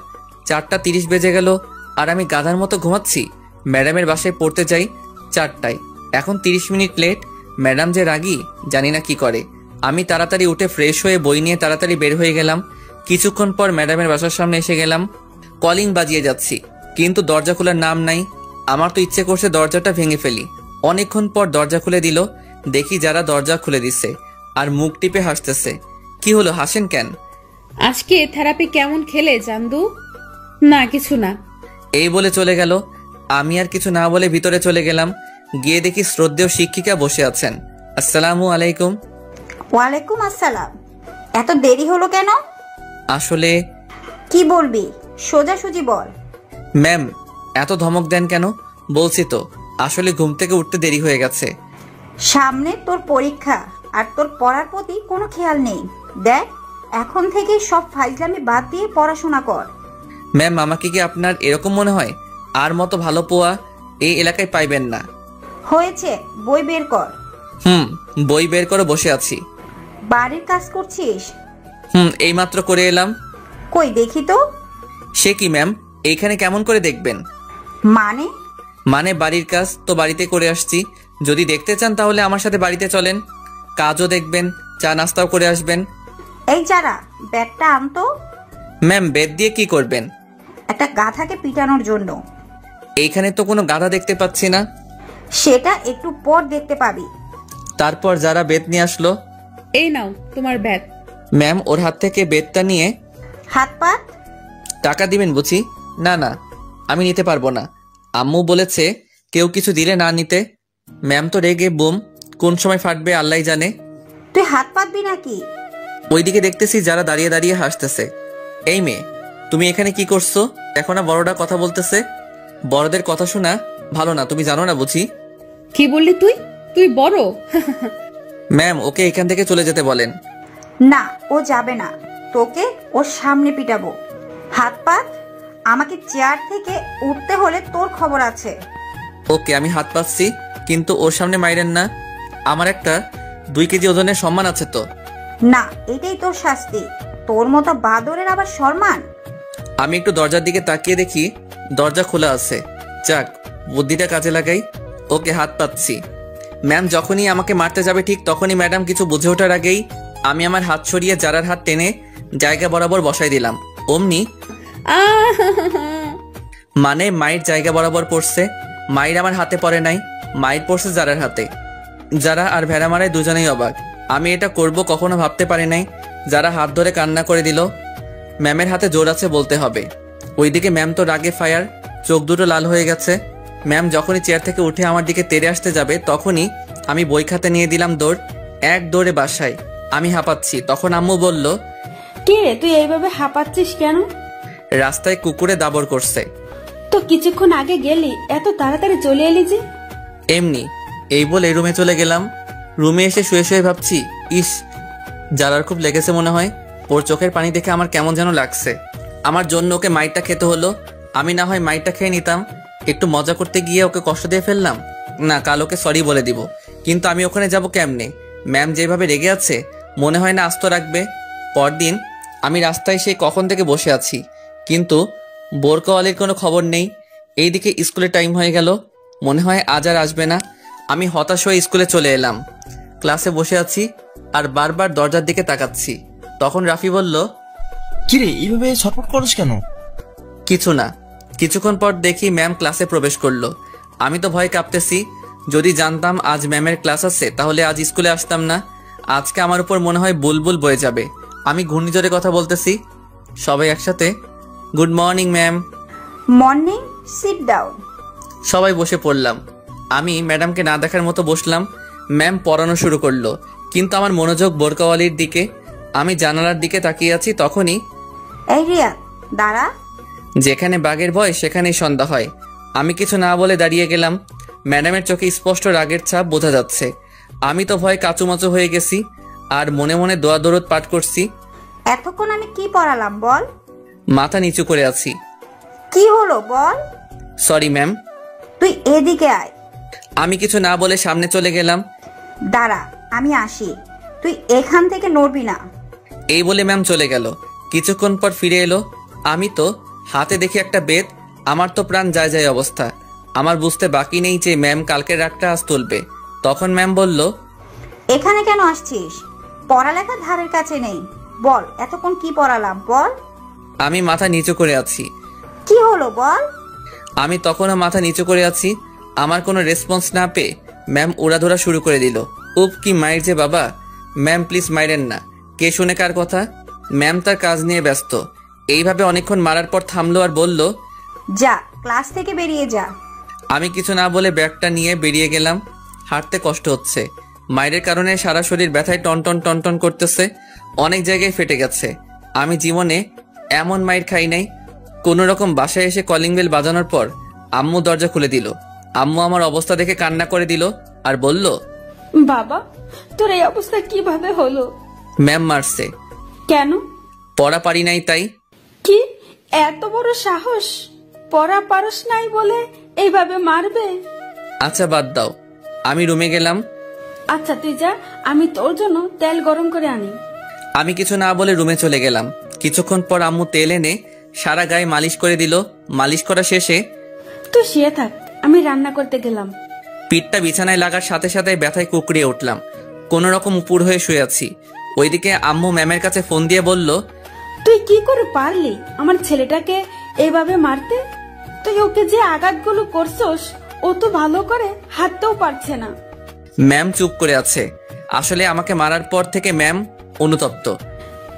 4:30 বেজে গেল, আর আমি গাধার মতো ঘুমাচ্ছি। ম্যাডামের বাসায় পড়তে যাই 4টায়, এখন 30 মিনিট লেট। ম্যাডাম যে রাগী, জানি না কি করে। আমি তাড়াতাড়ি উঠে ফ্রেশ হয়ে বই নিয়ে তাড়াতাড়ি বের হয়ে গেলাম। কিছুক্ষণ পর ম্যাডামের বাসার সামনে এসে গেলাম। কলিং বাজিয়ে যাচ্ছি, কিন্তু দরজা খোলার নাম নাই। আমার তো ইচ্ছে করছে দরজাটা ভেঙে ফেলি। অনেকক্ষণ পর দরজা খুলে দিল। দেখি যারা দরজা খুলে দিছে, আর মুখ টিপে হাসতেছে। কি হলো, হাসেন কেন? আজকে থেরাপি কেমন খেলে চান্দু? না, কিছু না। এই বলে চলে গেল। আমি আর কিছু না বলে ভিতরে চলে গেলাম। গিয়ে দেখি শ্রদ্ধেয় শিক্ষিকা বসে আছেন। আসসালামু আলাইকুম। ওয়ালাইকুম আসসালাম। এত দেরি হলো কেন? আসলে কি বলবি, সোজাসুজি বল। ম্যাম, এত ধমক দেন কেন? বলছি তো, আসলে ঘুম থেকে উঠতে দেরি হয়ে গেছে। সামনে তোর পরীক্ষা, আর তোর পড়ার প্রতি কোনো খেয়াল নেই। দেখ, এখন থেকে সব ফাইজলামি বাদ দিয়ে পড়াশোনা কর। ম্যাম, আমাকে কি আপনার এরকম মনে হয়? আর মতো ভালো পোয়া এই এলাকায় পাইবেন না। হয়েছে, বই বের কর। বই বের করে বসে আছি। বাড়ির কাজ করছিস? এইমাত্র করে এলাম। কই দেখি তো। সে কি ম্যাম, এইখানে কেমন করে দেখবেন? মানে বাড়ির কাজ তো বাড়িতে করে আসছি। যদি দেখতে চান তাহলে আমার সাথে বাড়িতে চলেন, কাজও দেখবেন, চা নাস্তাও করে আসবেন। এই যারা, ব্যাটটা আনতো। ম্যাম, বেদ দিয়ে কি করবেন? একটা গাধাকে পিটানোর জন্য। এইখানে তো কোনো গাধা দেখতে পাচ্ছি না। সেটা একটু পর দেখতে পাবি। তারপর যারা বেত নিয়ে আসলো। এই নাও তোমার ব্যাগ। ম্যাম ওর হাত থেকে বেতটা নিয়ে, হাত পাত। টাকা দিবেন বুঝি? না না, আমি নিতে পারবো না। আম্মু বলেছে কেউ কিছু দিলে না নিতে। ম্যাম তো রেগে বুম, কোন সময় ফাটবে আল্লাহ জানে। তুই হাত পাতবি নাকি? ওইদিকে দেখতেছি যারা দাঁড়িয়ে দাঁড়িয়ে হাসতেছে। এই মেয়ে, তুমি এখানে কি করছো? দেখো না বড়রা কথা বলতেছে। বড়দের কথা শোনা ভালো না, তুমি জানো না বুঝি? কি বললি তুই? তুই বড়? ম্যাম ওকে এখান থেকে চলে যেতে বলেন। না, ও যাবে না। তোকে ওর সামনে পিটাবো। হাত পাত। আমাকে চেয়ার থেকে উঠতে হলে তোর খবর আছে। ওকে, আমি হাত পাচ্ছি, কিন্তু ওর সামনে মাইরেন না। আমার একটা 2 কেজি ওজনের সম্মান আছে তো। না, এটাই তোর শাস্তি। তোর মতো বাদরের আবার সম্মান? আমি একটু দরজার দিকে তাকিয়ে দেখি দরজা খোলা আছে। যাক, বুদ্ধিটা কাজে লাগাই। ওকে, হাত পাচ্ছি। ম্যাম যখনই আমাকে মারতে যাবে ঠিক তখনই ম্যাডাম কিছু বুঝে ওঠার আগেই আমি আমার হাত সরিয়ে যারার হাত টেনে জায়গা বরাবর বসাই দিলাম। অমনি মানে মায়ের জায়গা বরাবর পড়ছে। মায়ের আমার হাতে পড়ে নাই, মায়ের পড়ছে যারার হাতে। যারা আর ভেড়া মারায় দুজনেই অবাক। আমি এটা করব কখনো ভাবতে পারি নাই। যারা হাত ধরে কান্না করে দিল। ম্যামের হাতে জোর আছে বলতে হবে। ওইদিকে ম্যাম তো রাগে ফায়ার, চোখ দুটো লাল হয়ে গেছে। ম্যাম যখনই চেয়ার থেকে উঠে আমার দিকে তেড়ে আসতে যাবে তখনই আমি বই খাতে নিয়ে দিলাম দৌড়। এক দৌড়ে বাসায়। আমি হাঁপাচ্ছি। তখন আম্মু বলল, কি রে, তুই এইভাবে হাঁপাচ্ছিস কেন? রাস্তায় কুকুরে দাবর করছে। তো কিছুক্ষণ আগে গেলি, এত তাড়াতাড়ি চলে এলি যে? এমনি। এই বলে রুমে চলে গেলাম। রুমে এসে শুয়ে শুয়ে ভাবছি, ইস, যারার খুব লেগেছে মনে হয়। ওর চোখের পানি দেখে আমার কেমন যেন লাগছে। আমার জন্য ওকে মাইরটা খেতে হলো। আমি না হয় মাইরটা খেয়ে নিতাম। একটু মজা করতে গিয়ে ওকে কষ্ট দিয়ে ফেললাম। না, কাল ওকে সরি বলে দিব। কিন্তু আমি ওখানে যাব কেমনে? ম্যাম যেভাবে রেগে আছে মনে হয় না আস্ত রাখবে। পরদিন আমি রাস্তায় সেই কখন থেকে বসে আছি, কিন্তু বোরকাওয়ালির কোনো খবর নেই। এইদিকে স্কুলের টাইম হয়ে গেল, মনে হয় আজ আর আসবে না। আমি হতাশ হয়ে স্কুলে চলে এলাম। ক্লাসে বসে আছি আর বারবার দরজার দিকে তাকাচ্ছি। তখন রাফি বলল, কিরে এইভাবে ছটফট করছ কেন? কিছু না। কিছুক্ষণ পর দেখি ম্যাম ক্লাসে প্রবেশ করলো। আমি তো ভয় কাঁপতেছি। যদি জানতাম আজ ম্যামের ক্লাস আছে তাহলে আজ স্কুলে আসতাম না। আজকে আমার উপর মনে হয় বুলবুল বয়ে যাবে। আমি ঘূর্ণিঝড়ে কথা বলতেছি। সবাই একসাথে, good morning ma'am. Morning. Sit down. সবাই বসে পড়লাম। আমি ম্যাডামকে না দেখার মতো বসলাম। ম্যাম পড়ানো শুরু করলো, কিন্তু আমার মনোযোগ বোরকাওয়ালির দিকে। আমি জানালার দিকে তাকিয়ে আছি। তখনই, এই রিয়া, দাঁড়া। যেখানে বাঘের ভয় সেখানেই সন্ধ্যা হয়। আমি কিছু না বলে দাঁড়িয়ে গেলাম। ম্যাডামের চোখে স্পষ্ট রাগের ছাপ বোঝা যাচ্ছে। আমি তো ভয় কাচুমাচু হয়ে গেছি আর মনে মনে দোয়া দরুদ পাঠ করছি। এতক্ষণ আমি কি পড়ালাম বল? মাথা নিচু করে আছি। কি হলো বল? Sorry ma'am. তুই এদিকে আয়। আমি কিছু না বলে সামনে চলে গেলাম। দাঁড়া, আমি আসি। তুই এখান থেকে নড়বি না। এই বলে ম্যাম চলে গেল। কিছুক্ষণ পর ফিরে এলো। আমি তো হাতে দেখি একটা বেত। আমার তো প্রাণ যায় যায় অবস্থা। আমার বুঝতে বাকি নেই যে ম্যাম কালকের রাগটা আজ তুলবে। তখন ম্যাম বলল, এখানে কেন আসছিস? পড়ালেখা ধারের কাছে নেই। বল, এতক্ষণ কি পড়ালাম বল? আমি মাথা নিচু করে আছি। কি হলো বল? আমি তখনও মাথা নিচু করে আছি। আমার কোনো রেসপন্স না পেয়ে ম্যাম উড়াধরা শুরু করে দিল। উপ, কি মাইর যে বাবা। ম্যাম প্লিজ মাইরেন না। কে শুনে কার কথা? ম্যাম তার কাজ নিয়ে ব্যস্ত। এইভাবে অনেকক্ষণ মারার পর থামলো আর বলল, যা, ক্লাস থেকে বেরিয়ে যা। আমি কিছু না বলে ব্যাগটা নিয়ে বেরিয়ে গেলাম। হাঁটতে কষ্ট হচ্ছে। মায়ের কারণে সারা শরীর ব্যথায় টনটন টনটন করতেছে। অনেক জায়গায় ফেটে গেছে। আমি জীবনে এমন মাইর খাই নাই। কোনো রকম বাসায় এসে কলিং বেল বাজানোর পর আম্মু দরজা খুলে দিল। আম্মু আমার অবস্থা দেখে কান্না করে দিল আর বলল, বাবা, তোর এই অবস্থা কিভাবে হলো? ম্যাম মারছে। কেন? পড়া পারি নাই তাই। কি এত বড় সাহস? পড়া পারস নাই বলে এইভাবে মারবে? আচ্ছা বাদ দাও। আমি রুমে গেলাম। আচ্ছা তুই যা, আমি তোর জন্য তেল গরম করে আনি। আমি কিছু না বলে রুমে চলে গেলাম। কিছুক্ষণ পর আম্মু তেল এনে সারা গায়ে মালিশ করে দিল। মালিশ করা শেষে, তুই শুয়ে থাক, আমি রান্না করতে গেলাম। পিঠটা বিছানায় লাগার সাথে সাথে ব্যথায় কুকড়িয়ে উঠলাম। কোনো রকম উপর হয়ে শুয়ে আছি। ওইদিকে আম্মু ম্যামের কাছে ফোন দিয়ে বলল, তুই কি করে পারলি আমার ছেলেটাকে এইভাবে মারতে? তুই ওকে যে আঘাতগুলো করছস ও তো ভালো করে হাঁটতেও পারছে না। ম্যাম চুপ করে আছে। আসলে আমাকে মারার পর থেকে ম্যাম অনুতপ্ত।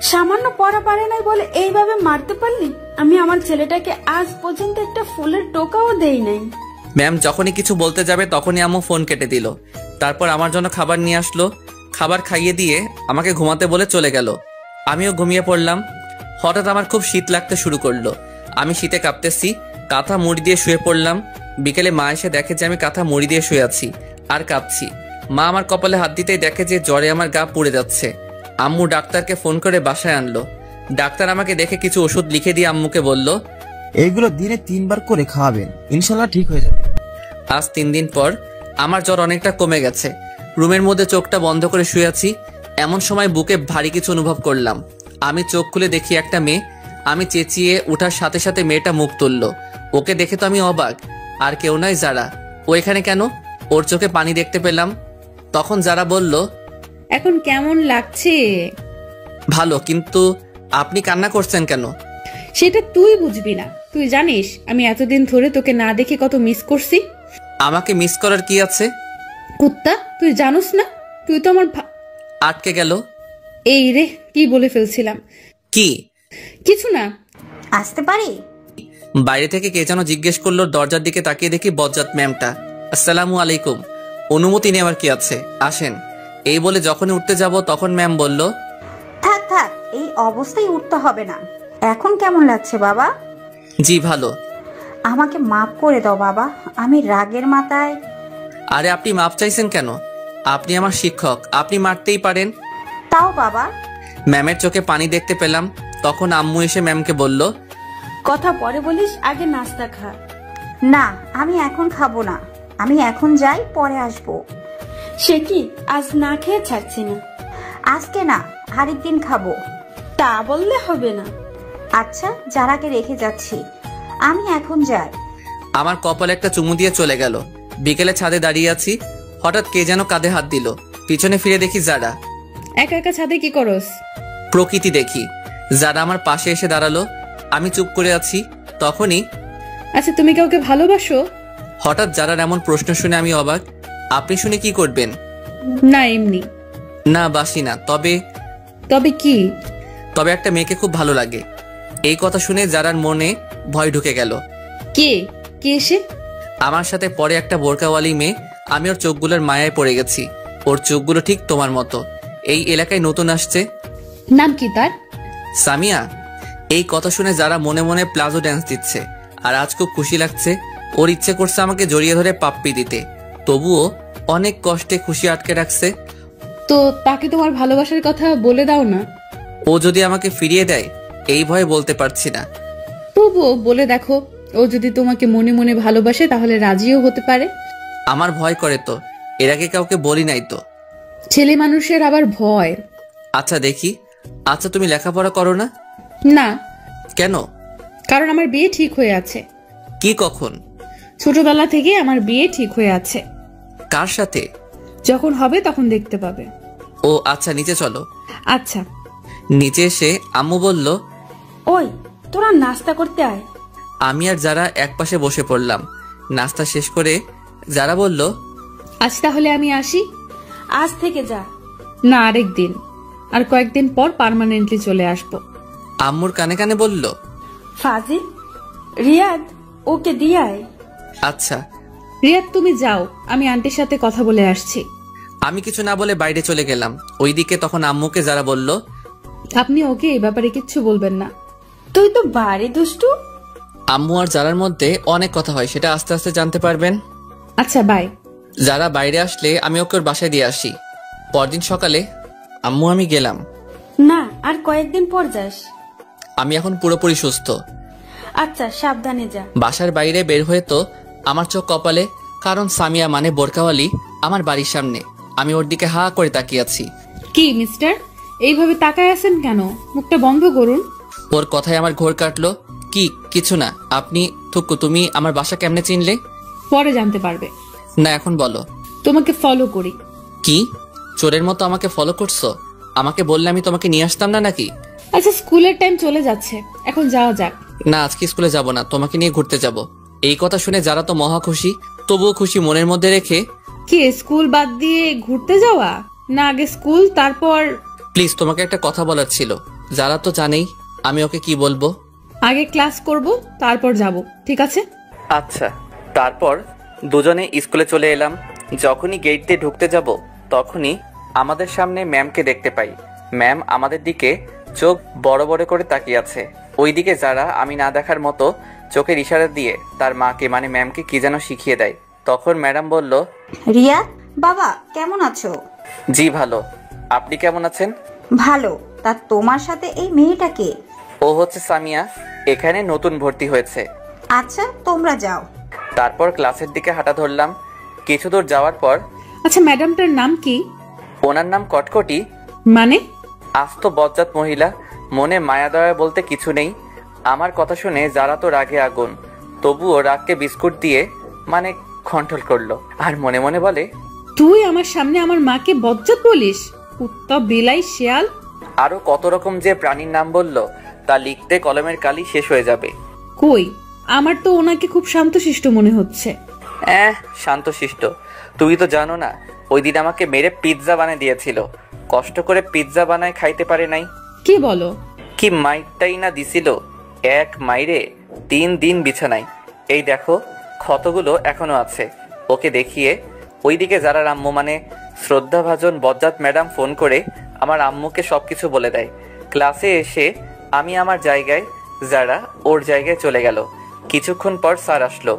সামান্য পড়া পারে নাই বলে এইভাবে মারতে পারলি? আমি আমার ছেলেটাকে আজ পর্যন্ত একটা ফুলের টোকাও দেই নাই। ম্যাম যখনই কিছু বলতে যাবে তখনই আম্মু ফোন কেটে দিল। তারপর আমার জন্য খাবার নিয়ে আসলো। খাবার খাইয়ে দিয়ে আমাকে ঘুমাতে বলে চলে গেল। আমিও ঘুমিয়ে পড়লাম। হঠাৎ আমার খুব শীত লাগতে শুরু করলো। আমি শীতে কাঁপতেছি, কাঁথা মুড়ি দিয়ে শুয়ে পড়লাম। বিকেলে মা এসে দেখে যে আমি কাঁথা মুড়ি দিয়ে শুয়ে আছি আর কাঁপছি। মা আমার কপালে হাত দিতেই দেখে যে জ্বরে আমার গা পুড়ে যাচ্ছে। আম্মু ডাক্তারকে ফোন করে বাসায় আনলো। ডাক্তার আমাকে দেখে কিছু ওষুধ লিখে দিয়ে আম্মুকে বলল, এইগুলো দিনে 3 বার করে খাওয়াবেন, ইনশাল্লাহ ঠিক হয়ে যাবে। আজ 3 দিন পর আমার জ্বর অনেকটা কমে গেছে। রুমের মধ্যে চোখটা বন্ধ করে শুয়ে আছি। এমন সময় বুকে ভারী কিছু অনুভব করলাম। আমি চোখ খুলে দেখি একটা মেয়ে। আমি চেঁচিয়ে ওঠার সাথে সাথে মেয়েটা মুখ তুলল। ওকে দেখে তো আমি অবাক। আর কেউ নয়, যারা। ও এখানে কেন? ওর চোখে পানি দেখতে পেলাম। তখন যারা বলল, এখন কেমন লাগছে? ভালো, কিন্তু আপনি কান্না করছেন কেন? সেটা তুই বুঝবি না। তুই জানিস আমি এতদিন ধরে তোকে না দেখে কত মিস করছি। আমাকে মিস করার কি আছে? কুত্তা, তুই জানোস না? তুই তো আমার আটকে গেল। এই রে, কি বলে ফেলছিলাম। কি? কিছু না। আসতে পারি? বাইরে থেকে কে যেন জিজ্ঞেস করলো। দরজার দিকে তাকিয়ে দেখি বজ্জাত ম্যামটা। আসসালামু আলাইকুম। অনুমতি নেওয়ার কি আছে, আসেন। এই বলে যখনই উঠতে যাব তখন ম্যাম বলল, থাক থাক, এই অবস্থায় উঠতে হবে না। এখন কেমন লাগছে বাবা? জি ভালো। আমাকে মাফ করে দাও বাবা, আমি রাগের মাথায়। আরে আপনি মাপ চাইছেন কেন? আপনি আমার শিক্ষক, আপনি মারতেই পারেন। তাও বাবা। ম্যামের চোখে পানি দেখতে পেলাম। তখন আম্মু এসে ম্যামকে বলল, কথা পরে বলিস, আগে নাস্তা খা। না, আমি এখন খাবো না। আমি এখন যাই, পরে আসবো। সে কি, আজ না খেয়ে ছাড়ছি না? আজকে না, আরেকদিন খাবো। তা বললে হবে না। আচ্ছা, যারাকে রেখে যাচ্ছি, আমি এখন যাই। আমার কপালে একটা চুমু দিয়ে চলে গেল। বিকেলে ছাদে দাঁড়িয়ে আছি। হঠাৎ কে যেন কাঁধে হাত দিল। পিছনে ফিরে দেখি যারা। একা একা ছাদে কি করস? প্রকৃতি দেখি। যারা আমার পাশে এসে দাঁড়ালো। আমি চুপ করে আছি। তখনই, আচ্ছা, তুমি কাউকে ভালোবাসো? হঠাৎ যারার এমন প্রশ্ন শুনে আমি অবাক। আপনি শুনে কি করবেন? না, এমনি। না, বাসি না। তবে কি? তবে একটা মেয়েকে খুব ভালো লাগে। এই কথা শুনে যারার মনে ভয় ঢুকে গেল। কে কে এসে? আমার সাথে পরে একটা বোরকাওয়ালি মেয়ে। আমি ওর চোখগুলোর মায়ায় পড়ে গেছি। ওর চোখগুলো ঠিক তোমার মতো। এই এলাকায় নতুন আসছে। নাম কি তার? সামিয়া। এই কথা শুনে যারা মনে মনে প্লাজো ড্যান্স দিচ্ছে। আর আজ খুব খুশি লাগছে। ওর ইচ্ছে করছে আমাকে জড়িয়ে ধরে পাপ্পি দিতে। তবুও অনেক কষ্টে খুশি আটকে রাখছে। তো তাকে তোমার ভালোবাসার কথা বলে দাও না। ও যদি আমাকে ফিরিয়ে দেয়, এই ভয়ে বলতে পারছি না। তবুও বলে দেখো, ও যদি তোমাকে মনে মনে ভালোবাসে তাহলে রাজিও হতে পারে। আমার ভয় করে তো। এর আগে কাউকে বলি নাই তো। ছেলে মানুষের আবার ভয়। আচ্ছা দেখি। আচ্ছা তুমি লেখাপড়া করো না? না। কেন? কারণ আমার বিয়ে ঠিক হয়ে আছে। কি, কখন? ছোটবেলা থেকে আমার বিয়ে ঠিক হয়ে আছে। কার সাথে? যখন হবে তখন দেখতে পাবে। ও আচ্ছা, নিচে চলো। আচ্ছা। নিচে এসে আম্মু বলল, ওই তোরা নাস্তা করতে আয়। আমি আর যারা একপাশে বসে পড়লাম। নাস্তা শেষ করে যারা বলল, আজ তাহলে আমি আসি। আজ থেকে যা। না, আরেক দিন। আর কয়েকদিন পর পার্মানেন্টলি চলে আসবো। আম্মুর কানে কানে বলল, ফাজিল, রিয়াদ, ওকে দিয়ে আয়। আচ্ছা। রিয়াদ, তুমি যাও, আমি আন্টির সাথে কথা বলে আসছি। আমি কিছু না বলে বাইরে চলে গেলাম। ওইদিকে তখন আম্মুকে যারা বলল, আপনি ওকে এই ব্যাপারে কিচ্ছু বলবেন না। তুই তো বাড়ি দুষ্টু। আম্মু আর যারার মধ্যে অনেক কথা হয়, সেটা আস্তে আস্তে জানতে পারবেন। আচ্ছা, বাই। যারা বাইরে আসলে আমি ওকে ওর বাসায় দিয়ে আসি। পরদিন সকালে আম্মু আমি গেলাম। না, আর কয়েকদিন পর যাস। আমি এখন পুরোপুরি সুস্থ। আচ্ছা, সাবধানে যা। বাসার বাইরে বের হয়ে তো আমার চোখ কপালে, কারণ সামিয়া মানে বোরকাওয়ালি আমার বাড়ির সামনে। আমি ওর দিকে হা করে তাকিয়ে আছি। কি মিস্টার, এইভাবে তাকায় আছেন কেন? মুখটা বন্ধ করুন। ওর কথায় আমার ঘোর কাটলো। কি? কিছু না। আপনি থুকু, তুমি আমার বাসা কেমনে চিনলে? পরে জানতে পারবে। না, এখন বলো। তোমাকে ফলো করি। কি? চোরের মতো আমাকে ফলো করছো? আমাকে বললে আমি তোমাকে নিয়ে আসতাম না নাকি? আচ্ছা, স্কুলের টাইম চলে যাচ্ছে, এখন যাওয়া যাক। না, আজকে স্কুলে যাব না, তোমাকে নিয়ে ঘুরতে যাব। এই কথা শুনে যারা তো মহা খুশি। তবুও খুশি মনের মধ্যে রেখে কি স্কুল বাদ দিয়ে ঘুরতে যাওয়া, না আগে স্কুল তারপর? প্লিজ, তোমাকে একটা কথা বলার ছিল। যারা তো জানেই, আমি ওকে কি বলবো? আগে ক্লাস করব, তারপর যাব, ঠিক আছে? আচ্ছা। তারপর দুজনে স্কুলে চলে এলাম। যখনই গেট দিয়ে ঢুকতে যাব তখনই আমাদের সামনে ম্যামকে দেখতে পাই। ম্যাম আমাদের দিকে চোখ বড় বড় করে তাকিয়ে আছে। ওইদিকে যারা আমি না দেখার মতো চোখের ইশারা দিয়ে তার মাকে মানে ম্যামকে কি যেন শিখিয়ে দেয়। তখন ম্যাডাম বলল, রিয়া বাবা কেমন আছো? জি ভালো, আপনি কেমন আছেন? ভালো। তা তোমার সাথে এই মেয়েটাকে? ও হচ্ছে সামিয়া, এখানে নতুন ভর্তি হয়েছে। আচ্ছা তোমরা যাও। তারপর ক্লাসের দিকে হাঁটা ধরলাম। কিছু দূর যাওয়ার পর, আচ্ছা ম্যাডামটার নাম কি? ওনার নাম কটকটি। মানে? আস্ত বজ্জাত মহিলা, মনে মায়া দয়া বলতে কিছু নেই। আমার কথা শুনে যারা তো রাগে আগুন, তবুও রাগকে বিস্কুট দিয়ে মানে কন্ট্রোল করলো আর মনে মনে বলে, তুই আমার সামনে আমার মাকে বজ্জাত বলিস? কুত্তা, বিলাই, শিয়াল, আরো কত রকম যে প্রাণীর নাম বললো তা লিখতে কলমের কালি শেষ হয়ে যাবে। কই, আমার তো ওনাকে খুব শান্তশিষ্ট মনে হচ্ছে। শান্তশিষ্ট? তুই তো জানো না, ওই দিন আমাকে মেরে পিৎজা বানিয়ে দিয়েছিল। কষ্ট করে পিৎজা বানায় খাইতে পারে নাই। কি বলো? কি মাইরটাই না দিছিল, এক মাইরে 3 দিন বিছানায়। এই দেখো ক্ষতগুলো এখনো আছে। ওকে দেখিয়ে ওইদিকে যারা আম্মু মানে শ্রদ্ধাভাজন বজ্জাত ম্যাডাম ফোন করে আমার আম্মুকে সবকিছু বলে দেয়। ক্লাসে এসে আমি আমার জায়গায়, যারা ওর জায়গায় চলে গেল। কিছুক্ষণ পর স্যার আসলো।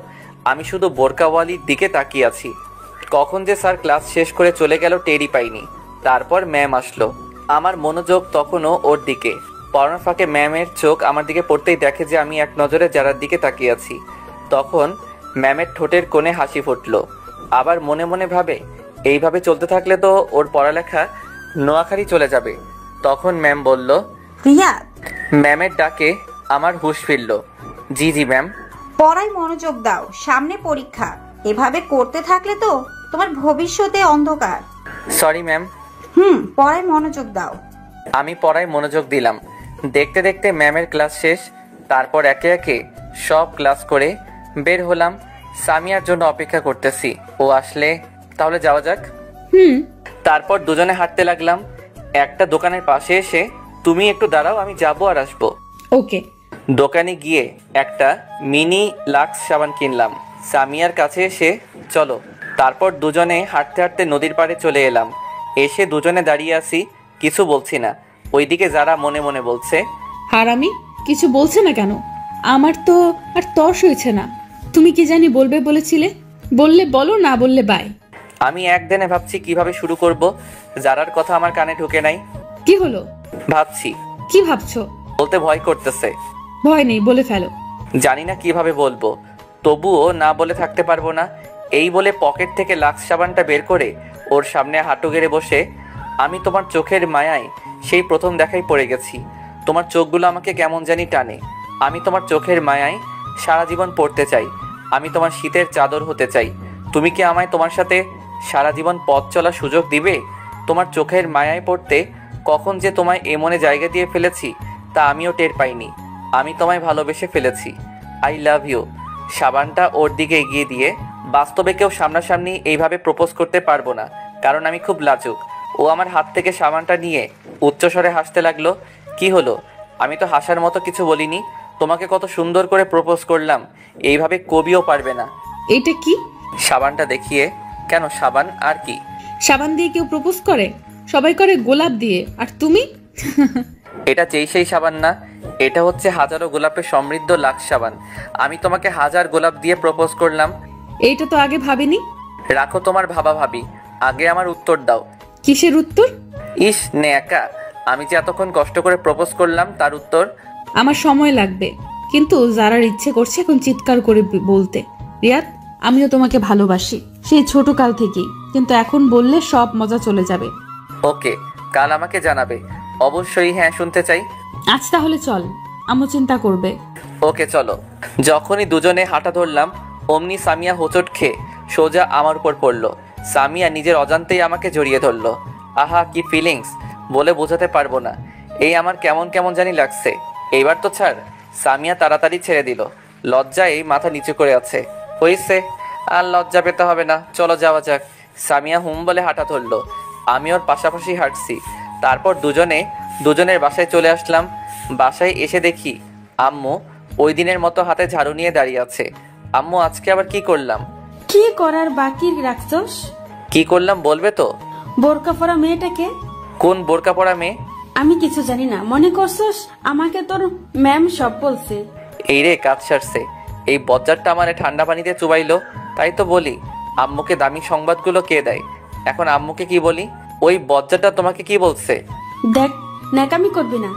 আমি শুধু বোরকাওয়ালির দিকে তাকিয়ে আছি। কখন যে স্যার ক্লাস শেষ করে চলে গেল টেরই পাইনি। তারপর ম্যাম আসলো। আমার মনোযোগ তখনও ওর দিকে। পড়ানোর ফাঁকে ম্যামের চোখ আমার দিকে পড়তেই দেখে যে আমি এক নজরে যারার দিকে তাকিয়ে আছি। তখন ম্যামের ঠোঁটের কোণে হাসি ফুটলো। আবার মনে মনে ভাবে, এইভাবে চলতে থাকলে তো ওর পড়ালেখা নোয়াখালী চলে যাবে। তখন ম্যাম বলল, রিয়া ম্যামের ডাকে আমার হুঁশ ফিরল। জি জি ম্যাম। পড়ায় মনোযোগ দাও, সামনে পরীক্ষা। এভাবে করতে থাকলে তো তোমার ভবিষ্যতে অন্ধকার। Sorry ma'am. পড়ায় মনোযোগ দাও। আমি পড়ায় মনোযোগ দিলাম। দেখতে দেখতে ম্যামের ক্লাস শেষ। তারপর একে একে সব ক্লাস করে বের হলাম। সামিয়ার জন্য অপেক্ষা করতেছি, ও আসলে তাহলে যাওয়া যাক। তারপর দুজনে হাঁটতে লাগলাম। একটা দোকানের পাশে এসে, তুমি একটু দাঁড়াও, আমি যাবো আর আসবো। ওকে। দোকানে গিয়ে একটা মিনি লাক্স সাবান কিনলাম। সামিয়ার কাছে এসে, চলো। তারপর দুজনে হাঁটতে হাঁটতে নদীর পাড়ে চলে এলাম। এসে দুজনে দাঁড়িয়ে আছি, কিছু বলছি না। ওইদিকে যারা মনে মনে বলছে, হারামি, কিছু বলছে না কেন? আমার তো আর তর্স হয়েছে না। তুমি কি জানি বলবে বলেছিলে, বললে বলো, না বললে বাই। আমি একদিনে ভাবছি কিভাবে শুরু করব। যারার কথা আমার কানে ঢুকে নাই। কি হলো? ভাবছি। কি ভাবছো? বলতে ভয় করতেছে। ভয় নেই, বলে ফেলো। জানি না কিভাবে বলবো, তবুও না বলে থাকতে পারবো না। এই বলে পকেট থেকে লাক্স সাবানটা বের করে ওর সামনে হাঁটু গেড়ে বসে, আমি তোমার চোখের মায়ায় সেই প্রথম দেখাই পড়ে গেছি। তোমার চোখগুলো আমাকে কেমন জানি টানে। আমি তোমার চোখের মায়ায় সারা জীবন পড়তে চাই। আমি তোমার শীতের চাদর হতে চাই। তুমি কি আমায় তোমার সাথে সারা জীবন পথ চলার সুযোগ দিবে? তোমার চোখের মায়ায় পড়তে কখন যে তোমায় এমনে জায়গা দিয়ে ফেলেছি তা আমিও টের পাইনি। আমি তোমায় ভালোবেসে ফেলেছি। I love you. সাবানটা ওর দিকে এগিয়ে দিয়ে, বাস্তবে কেউ সামনাসামনি এইভাবে প্রপোজ করতে পারবো না, কারণ আমি খুব লাজুক। ও আমার হাত থেকে সাবানটা নিয়ে উচ্চস্বরে হাসতে লাগলো। কি হলো? আমি তো হাসার মতো কিছু বলিনি। তোমাকে কত সুন্দর করে প্রপোজ করলাম, এইভাবে কবিও পারবে না। এইটা কি? সাবানটা দেখিয়ে। কেন, সাবান আর কি? সাবান দিয়ে কেউ প্রপোজ করে? সবাই করে গোলাপ দিয়ে, আর তুমি? এটা যেই সেই সাবান না, এটা হচ্ছে হাজারো গোলাপে সমৃদ্ধ লাক্স সাবান। আমি তোমাকে 1000 গোলাপ দিয়ে প্রপোজ করলাম। এইটা তো আগে ভাবিনি। রাখো তোমার ভাবা ভাবি, আগে আমার উত্তর দাও। কিসের উত্তর? ইস নেকা, আমি যে এতক্ষণ কষ্ট করে প্রপোজ করলাম তার উত্তর। আমার সময় লাগবে, কিন্তু যারার ইচ্ছে করছে এখন চিৎকার করে বলতে, রিয়াদ আমিও তোমাকে ভালোবাসি, সেই ছোট কাল থেকেই, কিন্তু এখন বললে সব মজা চলে যাবে। ওকে, কাল আমাকে জানাবে। অবশ্যই হ্যাঁ, শুনতে চাই। আজ তাহলে চল, আম্মু চিন্তা করবে। ওকে চলো। যখনই দুজনে হাঁটা ধরলাম অমনি সামিয়া হোঁচট খেয়ে সোজা আমার উপর পড়লো। সামিয়া নিজের অজান্তেই আমাকে জড়িয়ে ধরলো। আহা কি ফিলিংস, বলে বোঝাতে পারবো না। এই আমার কেমন কেমন জানি লাগছে। এইবার তো ছাড়। সামিয়া তাড়াতাড়ি ছেড়ে দিল। লজ্জায় মাথা নিচু করে আছে। হয়েছে, আর লজ্জা পেতে হবে না, চলো যাওয়া যাক। সামিয়া হুম বলে হাঁটা ধরলো। আমি ওর পাশাপাশি হাঁটছি। তারপর দুজনের বাসায় চলে আসলাম। বাসায় এসে দেখি আম্মু ওই দিনের মতো হাতে ঝাড়ু নিয়ে দাঁড়িয়ে আছে। আম্মু, আজকে আবার কি করলাম? কি করার বাকি রাখছস? কি করলাম বলবে তো? বোরকা পরা মেয়েটাকে? কোন বোরকা পরা মেয়ে? আমি কিছু জানি না, মনে করছস আমাকে তোর ম্যাম সব বলছে? এই রে, কাজ সারছে। এই বজ্জারটা আমারে ঠান্ডা পানিতে চুবাইলো। তাই তো বলি, আম্মুকে দামি সংবাদগুলো কে দেয়? এখন আম্মুকে কি বলি? ওই বজ্জারটা তোমাকে কি বলছে? দেখ, ন্যাকামি করবি না।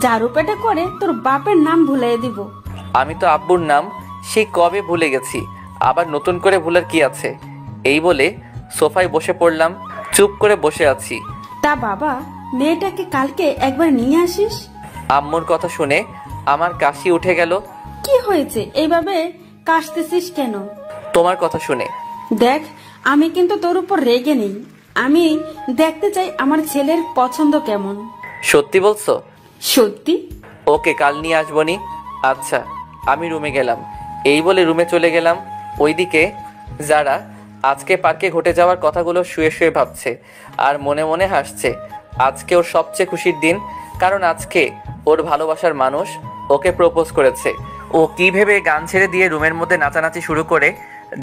ঝাড়ু পেটা করে তোর বাপের নাম ভুলাই দিব। আমি তো আব্বুর নাম সেই কবে ভুলে গেছি, আবার নতুন করে ভুলার কি আছে? এই বলে সোফায় বসে পড়লাম। চুপ করে বসে আছি। তা বাবা, মেয়েটাকে কালকে একবার নিয়ে আসিস। আম্মুর কথা শুনে আমার কাশি উঠে গেল। কি হয়েছে এইভাবে কাশতেছিস কেন? তোমার কথা শুনে। দেখ, আমি কিন্তু তোর উপর রেগে নেই। আমি দেখতে চাই আমার ছেলের পছন্দ কেমন। সত্যি বলছো? সত্যি। ওকে, কাল নিয়ে আসবনি। আচ্ছা, আমি রুমে গেলাম। এই বলে রুমে চলে গেলাম। ওইদিকে যারা আজকে পার্কে ঘটে যাওয়ার কথাগুলো শুয়ে শুয়ে ভাবছে আর মনে মনে হাসছে। আজকে ওর সবচেয়ে খুশির দিন, কারণ আজকে ওর ভালোবাসার মানুষ ওকে প্রপোজ করেছে। ও কি ভেবে গান ছেড়ে দিয়ে রুমের মধ্যে নাচানাচি শুরু করে।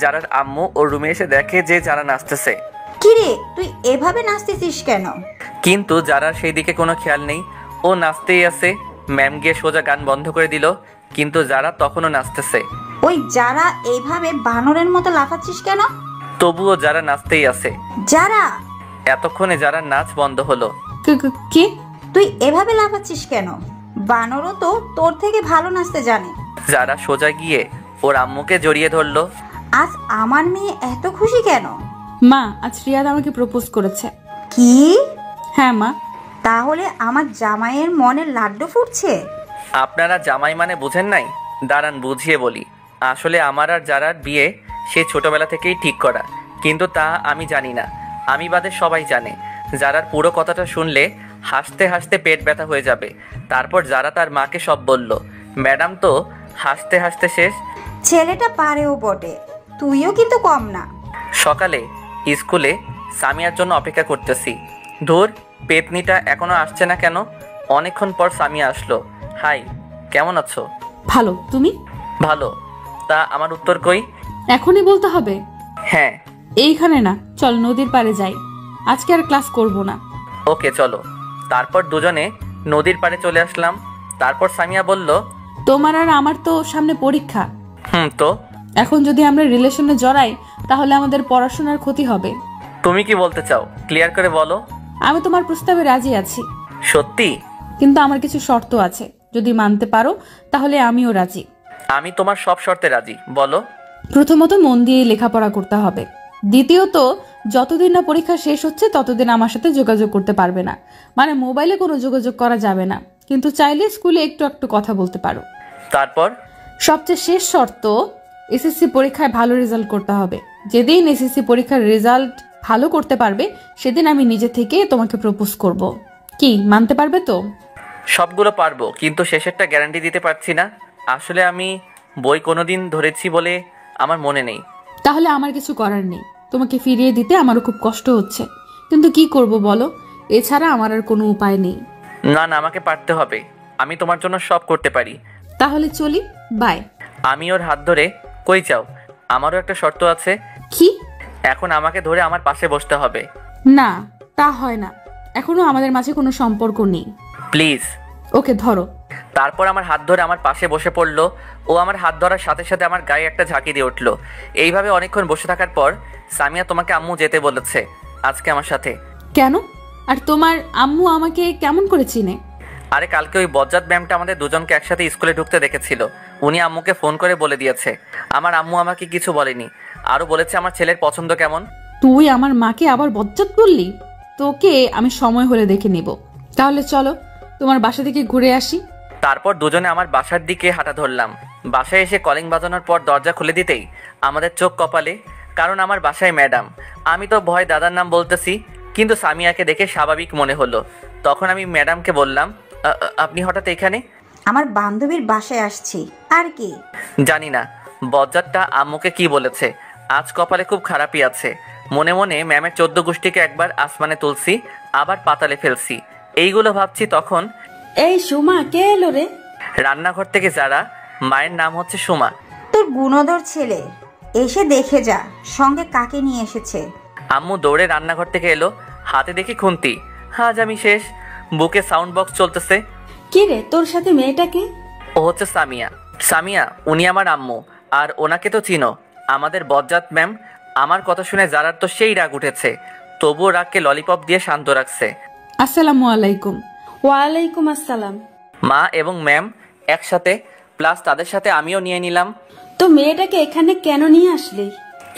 যারার আম্মু ওর রুমে এসে দেখে যে যারা নাচতেছে। কিরে, তুই এভাবে নাচতেছিস কেন? কিন্তু যারার সেই দিকে কোনো খেয়াল নেই, ও নাচতেই আছে। ম্যাম গিয়ে সোজা গান বন্ধ করে দিল, কিন্তু যারা তখনও নাচতেছে। ওই যারা এইভাবে বানরের মতো লাফাচ্ছিস কেন? তবুও যারা নাচতেই আছে। যারা, এতক্ষণে যারা নাচ বন্ধ হলো। কি? তুই এভাবে লাফাচ্ছিস কেন? বানরও তো তোর থেকে ভালো নাচতে জানে। যারা সোজা গিয়ে ওর আম্মুকে জড়িয়ে ধরলো। আজ আমার মেয়ে এত খুশি কেন? মা, আজ রিয়াদ আমাকে প্রপোজ করেছে। কি? হ্যাঁ মা। তাহলে আমার জামাইয়ের মনে লাড্ডু ফুটছে? আপনারা জামাই মানে বুঝেন নাই? দাঁড়ান বুঝিয়ে বলি। আসলে আমার আর যারার বিয়ে সে ছোটবেলা থেকেই ঠিক করা, কিন্তু তা আমি জানি না। আমি বাদে সবাই জানে। যারার পুরো কথাটা শুনলে হাসতে হাসতে পেট ব্যথা হয়ে যাবে। তারপর যারা তার মাকে সব বলল। ম্যাডাম তো হাসতে হাসতে শেষ। ছেলেটা পারেও বটে, তুইও কিন্তু কম না। সকালে স্কুলে সামিয়ার জন্য অপেক্ষা করতেছি। ধুর, পেতনিটা এখনো আসছে না কেন? অনেকক্ষণ পর সামিয়া আসলো। হাই, কেমন আছো? ভালো, তুমি? ভালো। তা আমার উত্তর কই? এখনই বলতে হবে? হ্যাঁ। এইখানে না, চল নদীর পাড়ে যাই। আজকে আর ক্লাস করব না। ওকে, চলো। তারপর দুজনে নদীর পাড়ে চলে আসলাম। তারপর সামিয়া বলল, তোমার আর আমার তো সামনে পরীক্ষা। তো এখন যদি আমরা রিলেশনে জড়াই তাহলে আমাদের পড়াশোনার ক্ষতি হবে। তুমি কি বলতে চাও? ক্লিয়ার করে বলো। আমি তোমার প্রস্তাবে রাজি আছি, সত্যি? কিন্তু আমার কিছু শর্ত আছে। যদি মানতে পারো তাহলে আমিও রাজি। আমি তোমার সব শর্তে রাজি, বলো। প্রথমত, মন দিয়ে লেখাপড়া করতে হবে। দ্বিতীয়ত, যতদিন না পরীক্ষা শেষ হচ্ছে ততদিন আমার সাথে যোগাযোগ করতে পারবে না। মানে মোবাইলে কোনো যোগাযোগ করা যাবে না, কিন্তু চাইলে স্কুলে একটু একটু কথা বলতে পারো। তারপর? সবচেয়ে শেষ শর্ত, এসএসসি পরীক্ষায় ভালো রেজাল্ট করতে হবে। যেদিন এসএসসি পরীক্ষার রেজাল্ট ভালো করতে পারবে সেদিন আমি নিজে থেকে তোমাকে প্রপোজ করব। কি, মানতে পারবে তো? সবগুলো পারবো, কিন্তু শেষেরটা গ্যারান্টি দিতে পারছি না। আসলে আমি বই কোনোদিন ধরেছি বলে আমার মনে নেই। তাহলে আমার কিছু করার নেই। তোমাকে ফিরিয়ে দিতে আমারও খুব কষ্ট হচ্ছে, কিন্তু কি করব বলো? এছাড়া আমার আর কোনো উপায় নেই। না না, আমাকে পারতে হবে। আমি তোমার জন্য সব করতে পারি। তাহলে চলি, বাই। আমি ওর হাত ধরে, কই যাও? আমারও একটা শর্ত আছে। কি? এখন আমাকে ধরে আমার পাশে বসতে হবে। না, তা হয় না। এখনো আমাদের মাঝে কোনো সম্পর্ক নেই। প্লিজ। ওকে, ধরো। তারপর আমার হাত ধরে আমার পাশে বসে পড়লো। ও আমার হাত ধরার সাথে সাথে আমার গায়ে একটা ঝাঁকি দিয়ে উঠলো। এইভাবে অনেকক্ষণ বসে থাকার পর সামিয়া তোমাকে আম্মু যেতে বলেছে আজকে আমার সাথে। কেন? আর তোমার আম্মু আমাকে কেমন করে চিনে? আরে কালকে ওই বজ্জাত ম্যামটা আমাদের দুজনকে একসাথে স্কুলে ঢুকতে দেখেছিল। উনি আম্মুকে ফোন করে বলে দিয়েছে। আমার আম্মু আমাকে কিছু বলেনি, আরও বলেছে আমার ছেলের পছন্দ কেমন। তুই আমার মাকে আবার বজ্জাত বললি? তোকে আমি সময় হলে দেখে নিব। তাহলে চলো তোমার বাসা থেকে ঘুরে আসি। তারপর দুজনে আমার বাসার দিকে হাঁটা ধরলাম। বাসায় এসে কলিং বাজানোর পর দরজা খুলে দিতেই আমাদের চোখ কপালে, কারণ আমার বাসায় ম্যাডাম। আমি তো ভয় দাদার নাম বলতেছি, কিন্তু সামিয়াকে দেখে স্বাভাবিক মনে হলো। তখন আমি ম্যাডামকে বললাম, আপনি হঠাৎ এখানে? আমার বান্ধবীর বাসায় আসছি, আর কি? জানি না বজ্জাতটা আম্মুকে কি বলেছে। আজ কপালে খুব খারাপই আছে। মনে মনে ম্যামের 14 গোষ্ঠীকে একবার আসমানে তুলছি, আবার পাতালে ফেলছি, এইগুলো ভাবছি। তখন এই সুমা, কে এলো রে? রান্নাঘর থেকে যারা, মায়ের নাম হচ্ছে সুমা। তোর গুণধর ছেলে, এসে দেখে যা সঙ্গে কাকে নিয়ে এসেছে। আম্মু দৌড়ে রান্নাঘর থেকে এলো, হাতে দেখি খুন্তি। আজ আমি শেষ। বুকে সাউন্ড বক্স চলতেছে। কি রে, তোর সাথে মেয়েটাকে? ও হচ্ছে সামিয়া। সামিয়া, উনি আমার আম্মু। আর ওনাকে তো চিনো, আমাদের বজ্জাত ম্যাম। আমার কথা শুনে যারার তো সেই রাগ উঠেছে, তবুও রাগকে ললিপপ দিয়ে শান্ত রাখছে। আসসালামু আলাইকুম। ওয়ালাইকুম আসসালাম। মা এবং ম্যাম একসাথে, প্লাস তাদের সাথে আমিও নিয়ে নিলাম। তো মেয়েটাকে এখানে কেন নিয়ে আসলি?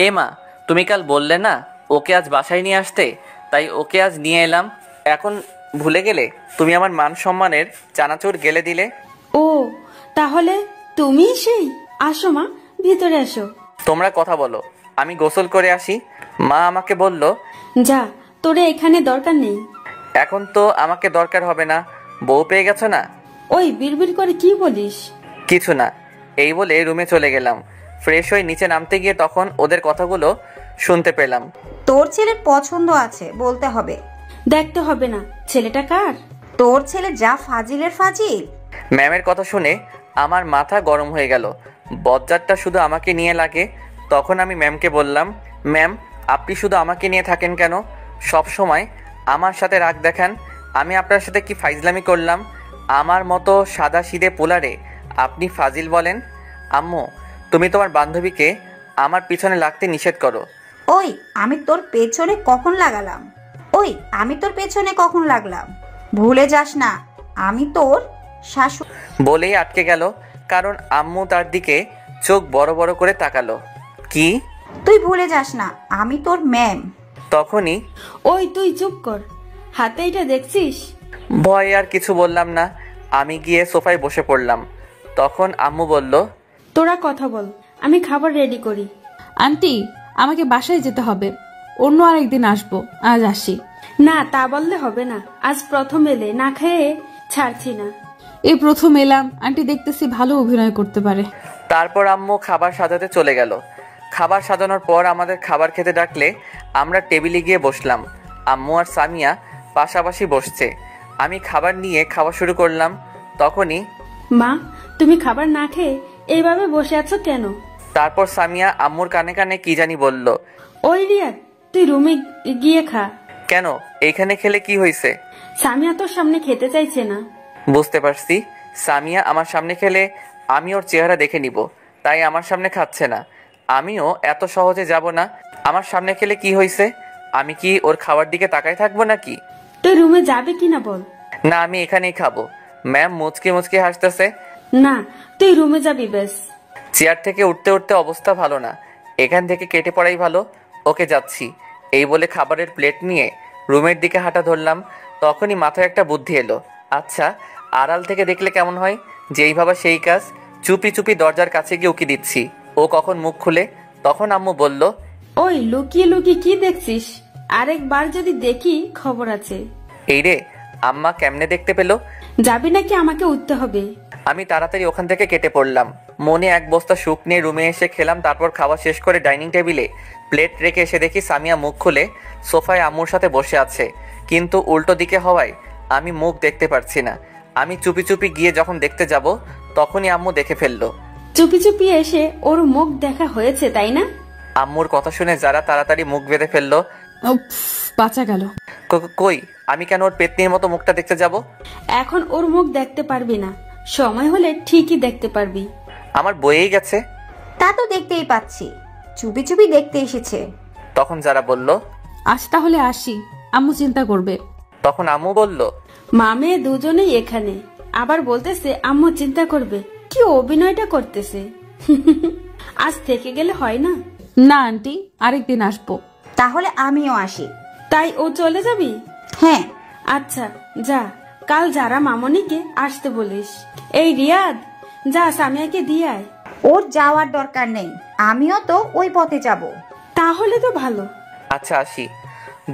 এ মা, তুমি কাল বললে না ওকে আজ বাসায় নিয়ে আসতে, তাই ওকে আজ নিয়ে এলাম। এখন ভুলে গেলে? তুমি আমার মান সম্মানের চানাচুর গেলে দিলে। ও, তাহলে তুমি সেই? আসো মা, ভিতরে আসো। তোমরা কথা বলো, আমি গোসল করে আসি। মা আমাকে বলল, যা, তোরে এখানে দরকার নেই। এখন তো আমাকে দরকার হবে না, বউ পেয়ে গেছো না। ওই বিড়বিড় করে কি বলিস? কিছু না, এই বলে রুমে চলে গেলাম। ফ্রেশ হয়ে নিচে নামতে গিয়ে তখন ওদের কথাগুলো শুনতে পেলাম। তোর ছেলের পছন্দ আছে বলতে হবে। দেখতে হবে না, ছেলেটা কার? তোর ছেলে যা ফাজিলের ফাজিল। ম্যামের কথা শুনে আমার মাথা গরম হয়ে গেল। বজ্জাতটা শুধু আমাকে নিয়ে লাগে। তখন আমি ম্যামকে বললাম, ম্যাম আপনি শুধু আমাকে নিয়ে থাকেন কেন? সব সময় আমার সাথে রাগ দেখান। আমি আপনার সাথে কি ফাইজলামি করলাম? আমার মতো সাদা সিধে পোলারে আপনি ফাজিল বলেন? আম্মু, তুমি তোমার বান্ধবীকে আমার পিছনে লাগতে নিষেধ করো। ওই আমি তোর পেছনে কখন লাগালাম? ভুলে যাস না আমি তোর শাশুড়ি। বলেই আটকে গেল, কারণ আম্মু তার দিকে চোখ বড় বড় করে তাকালো। কি? তুই ভুলে যাস না আমি তোর ম্যাম। তখনই ওই তুই চুপ কর, হাতে এটা দেখছিস? ভয়ে আর কিছু বললাম না। আমি গিয়ে সোফায় বসে পড়লাম। তখন আম্মু বলল, তোরা কথা বল, আমি খাবার রেডি করি। আন্টি, আমাকে বাসায় যেতে হবে, অন্য আরেকদিন আসবো, আজ আসি। না, তা বললে হবে না। আজ প্রথম এলে, না খেয়ে ছাড়ছি না। এই প্রথম এলাম, আন্টি দেখতেছি ভালো অভিনয় করতে পারে। তারপর আম্মু খাবার সাজাতে চলে গেল। খাবার সাজানোর পর আমাদের খাবার খেতে ডাকলে আমরা টেবিলে গিয়ে বসলাম। আম্মু আর সামিয়া পাশাপাশি বসছে। আমি খাবার নিয়ে খাওয়া শুরু করলাম। তখনই মা, তুমি খাবার না খেয়ে এইভাবে বসে আছো কেন? তারপর সামিয়া আম্মুর কানে কানে কি জানি বলল। ওই রিয়াদ, তুই রুমে গিয়ে খা। কেন, এইখানে খেলে কি হয়েছে? সামিয়া তোর সামনে খেতে চাইছে না। বুঝতে পারছি, সামিয়া আমার সামনে খেলে আমি ওর চেহারা দেখে নিব, তাই আমার সামনে খাচ্ছে না। আমিও এত সহজে যাব না। আমার সামনে খেলে কি হয়েছে? আমি কি ওর খাওয়ার দিকে তাকায় থাকবো নাকি? তুই রুমে যাবে কিনা বল। না, আমি এখানেই খাবো। ম্যাম মুচকে মুচকে হাসতেছে। না, তুই রুমে যাবি বেশ। চেয়ার থেকে উঠতে উঠতে অবস্থা ভালো না, এখান থেকে কেটে পড়াই ভালো। ওকে, যাচ্ছি। এই বলে খাবারের প্লেট নিয়ে রুমের দিকে হাঁটা ধরলাম। তখনই মাথায় একটা বুদ্ধি এলো। আচ্ছা, আড়াল থেকে দেখলে কেমন হয়? যেই ভাবা সেই কাজ। চুপি চুপি দরজার কাছে গিয়ে উকি দিচ্ছি, ও কখন মুখ খুলে। তখন আম্মু বলল, ওই লুকিয়ে লুকিয়ে কি দেখছিস? আরেকবার যদি দেখি খবর আছে। এই রে, আম্মা কেমনে দেখতে পেলো? যাবি নাকি আমাকে উঠতে হবে? আমি তাড়াতাড়ি ওখান থেকে কেটে পড়লাম। মনে এক বস্তা সুখ নিয়ে রুমে এসে খেলাম। তারপর খাওয়া শেষ করে ডাইনিং টেবিলে প্লেট রেখে এসে দেখি সামিয়া মুখ খুলে সোফায় আম্মুর সাথে বসে আছে, কিন্তু উল্টো দিকে হওয়ায় আমি মুখ দেখতে পারছি না। আমি চুপি চুপি গিয়ে যখন দেখতে যাব তখনই আম্মু দেখে ফেললো। চুপি চুপি এসে ওর মুখ দেখা হয়েছে, তাই না? আম্মুর কথা শুনে যারা তাড়াতাড়ি মুখ বেঁধে ফেললো। উফ, বাঁচা গেল। কই, আমি কেন ওর পেতনির মতো মুখটা দেখতে যাব? এখন ওর মুখ দেখতে পারবি না, সময় হলে ঠিকই দেখতে পারবি। আমার বইয়েই গেছে। তা তো দেখতেই পাচ্ছি, চুপি চুপি দেখতে এসেছে। তখন যারা বলল, আজ তাহলে আসি, আম্মু চিন্তা করবে। তখন আম্মু বলল, মা মেয়ে দুজনেই এখানে, আবার বলতেছে আম্মু চিন্তা করবে। কি অভিনয়টা করতেছে। আজ থেকে গেলে হয় না? না আন্টি, আরেকদিন আসবো। তাহলে আমিও আসি। তাই ও চলে যাবি? হ্যাঁ। আচ্ছা যা, কাল যারা মামনিকে আসতে বলিস। এই রিয়াদ, যা সামিয়াকে দিয়ে আয়। ওর যাওয়ার দরকার নেই, আমিও তো ওই পথে যাব। তাহলে তো ভালো। আচ্ছা আসি।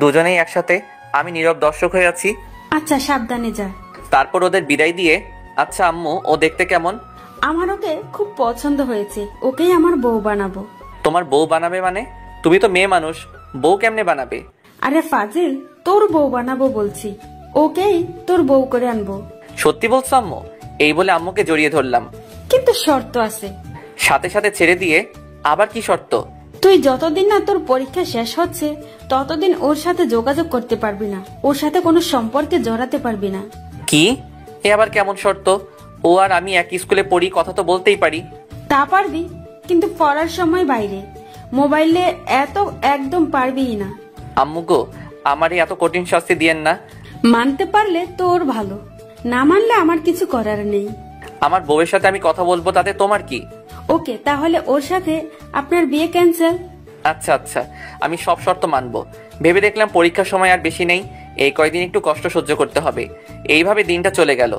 দুজনেই একসাথে। আমি নীরব দর্শক হয়ে আছি। আচ্ছা, সাবধানে যা। তারপর ওদের বিদায় দিয়ে, আচ্ছা আম্মু, ও দেখতে কেমন? আমার ওকে খুব পছন্দ হয়েছে, ওকেই আমার বউ বানাবো। তোমার বউ বানাবে মানে? তুমি তো মেয়ে মানুষ, বউ কেমনে বানাবে? আরে ফাজিল, তোর বউ বানাবো বলছি, ওকেই তোর বউ করে আনবো। সত্যি বলছো আম্মু? এই বলে আম্মুকে জড়িয়ে ধরলাম। কিন্তু শর্ত আছে। সাথে সাথে ছেড়ে দিয়ে আবার কি শর্ত? তুই যতদিন না তোর পরীক্ষা শেষ হচ্ছে ততদিন ওর সাথে যোগাযোগ করতে পারবি না, ওর সাথে কোনো সম্পর্কে জড়াতে পারবি না। কি? এ আবার কেমন শর্ত? ও আর আমি একই স্কুলে পড়ি, কথা তো বলতেই পারি। তা পারবি, কিন্তু পড়ার সময় বাইরে, মোবাইলে এত একদম পারবি না। আম্মু গো, আমারই এত কঠিন শাস্তি দিয়েন না। মানতে পারলে তোর ভালো, না মানলে আমার কিছু করার নেই। আমার বউয়ের সাথে আমি কথা বলবো, তাতে তোমার কি? ওকে, তাহলে ওর সাথে আপনার বিয়ে ক্যান্সেল। আচ্ছা আচ্ছা, আমি সব শর্ত মানবো। ভেবে দেখলাম পরীক্ষার সময় আর বেশি নেই, এই কয়দিন একটু কষ্ট সহ্য করতে হবে। এইভাবে দিনটা চলে গেল।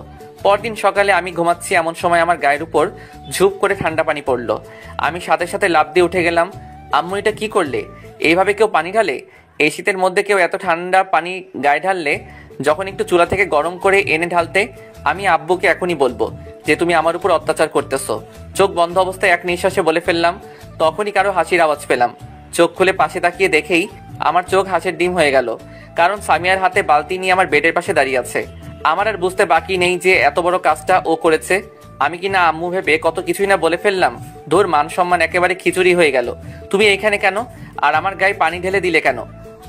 পরদিন সকালে আমি ঘুমাচ্ছি, এমন সময় আমার গায়ের উপর ঝুপ করে ঠান্ডা পানি পড়লো। আমি সাথে সাথে লাফ দিয়ে উঠে গেলাম। আম্মু, এটা কি করলে? এইভাবে কেউ পানি ঢালে? এই শীতের মধ্যে কেউ এত ঠান্ডা পানি গায়ে ঢাললে? যখন একটু চুলা থেকে গরম করে এনে ঢালতে। আমি আব্বুকে এখনই বলবো যে তুমি আমার উপর অত্যাচার করতেছো। চোখ বন্ধ অবস্থায় এক নিঃশ্বাসে বলে ফেললাম। তখনই কারো হাসির আওয়াজ পেলাম। চোখ খুলে পাশে তাকিয়ে দেখেই আমার চোখ হাসির ডিম হয়ে গেল, কারণ সামিয়ার হাতে বালতি নিয়ে আমার বেডের পাশে দাঁড়িয়ে আছে। আমার আর বুঝতে বাকি নেই যে এত বড় কাজটা ও করেছে। আমি কিনা আম্মু ভেবে কত কিছুই না বলে ফেললাম। ধুর, মান সম্মান একেবারে খিচুড়ি হয়ে গেল। তুমি এইখানে কেন? আর আমার গায়ে পানি ঢেলে দিলে কেন?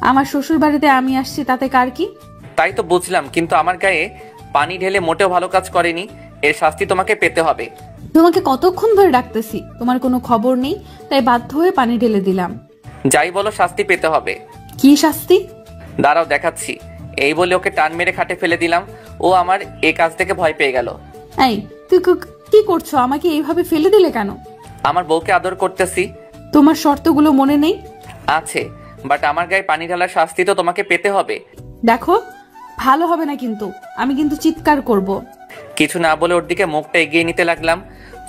আমার শ্বশুর বাড়িতে আমি আসছি, তাতে কার কি? তাই তো বুঝলাম, কিন্তু আমার গায়ে পানি ঢেলে মোটেও ভালো কাজ করেনি। এর শাস্তি তোমাকে পেতে হবে। তোমাকে কতক্ষণ ধরে ডাকতেছি, তোমার কোনো খবর নেই, তাই বাধ্য হয়ে পানি ঢেলে দিলাম। যাই বলো, শাস্তি পেতে হবে। কি শাস্তি? দাঁড়াও, দেখাচ্ছি। এই বলে ওকে টান মেরে খাটে ফেলে দিলাম। ও আমার এই কাজ থেকে ভয় পেয়ে গেল। এই, তুই কি করছো? আমাকে এইভাবে ফেলে দিলে কেন? আমার বউকে আদর করতেছি। তোমার শর্তগুলো মনে নেই? আছে, বাট আমার গায়ে পানি ঢালার শাস্তি তো তোমাকে পেতে হবে। দেখো, ভালো হবে না কিন্তু, আমি কিন্তু চিৎকার করব। কিছু না বলে ওর দিকে মুখটা এগিয়ে নিতে লাগলাম।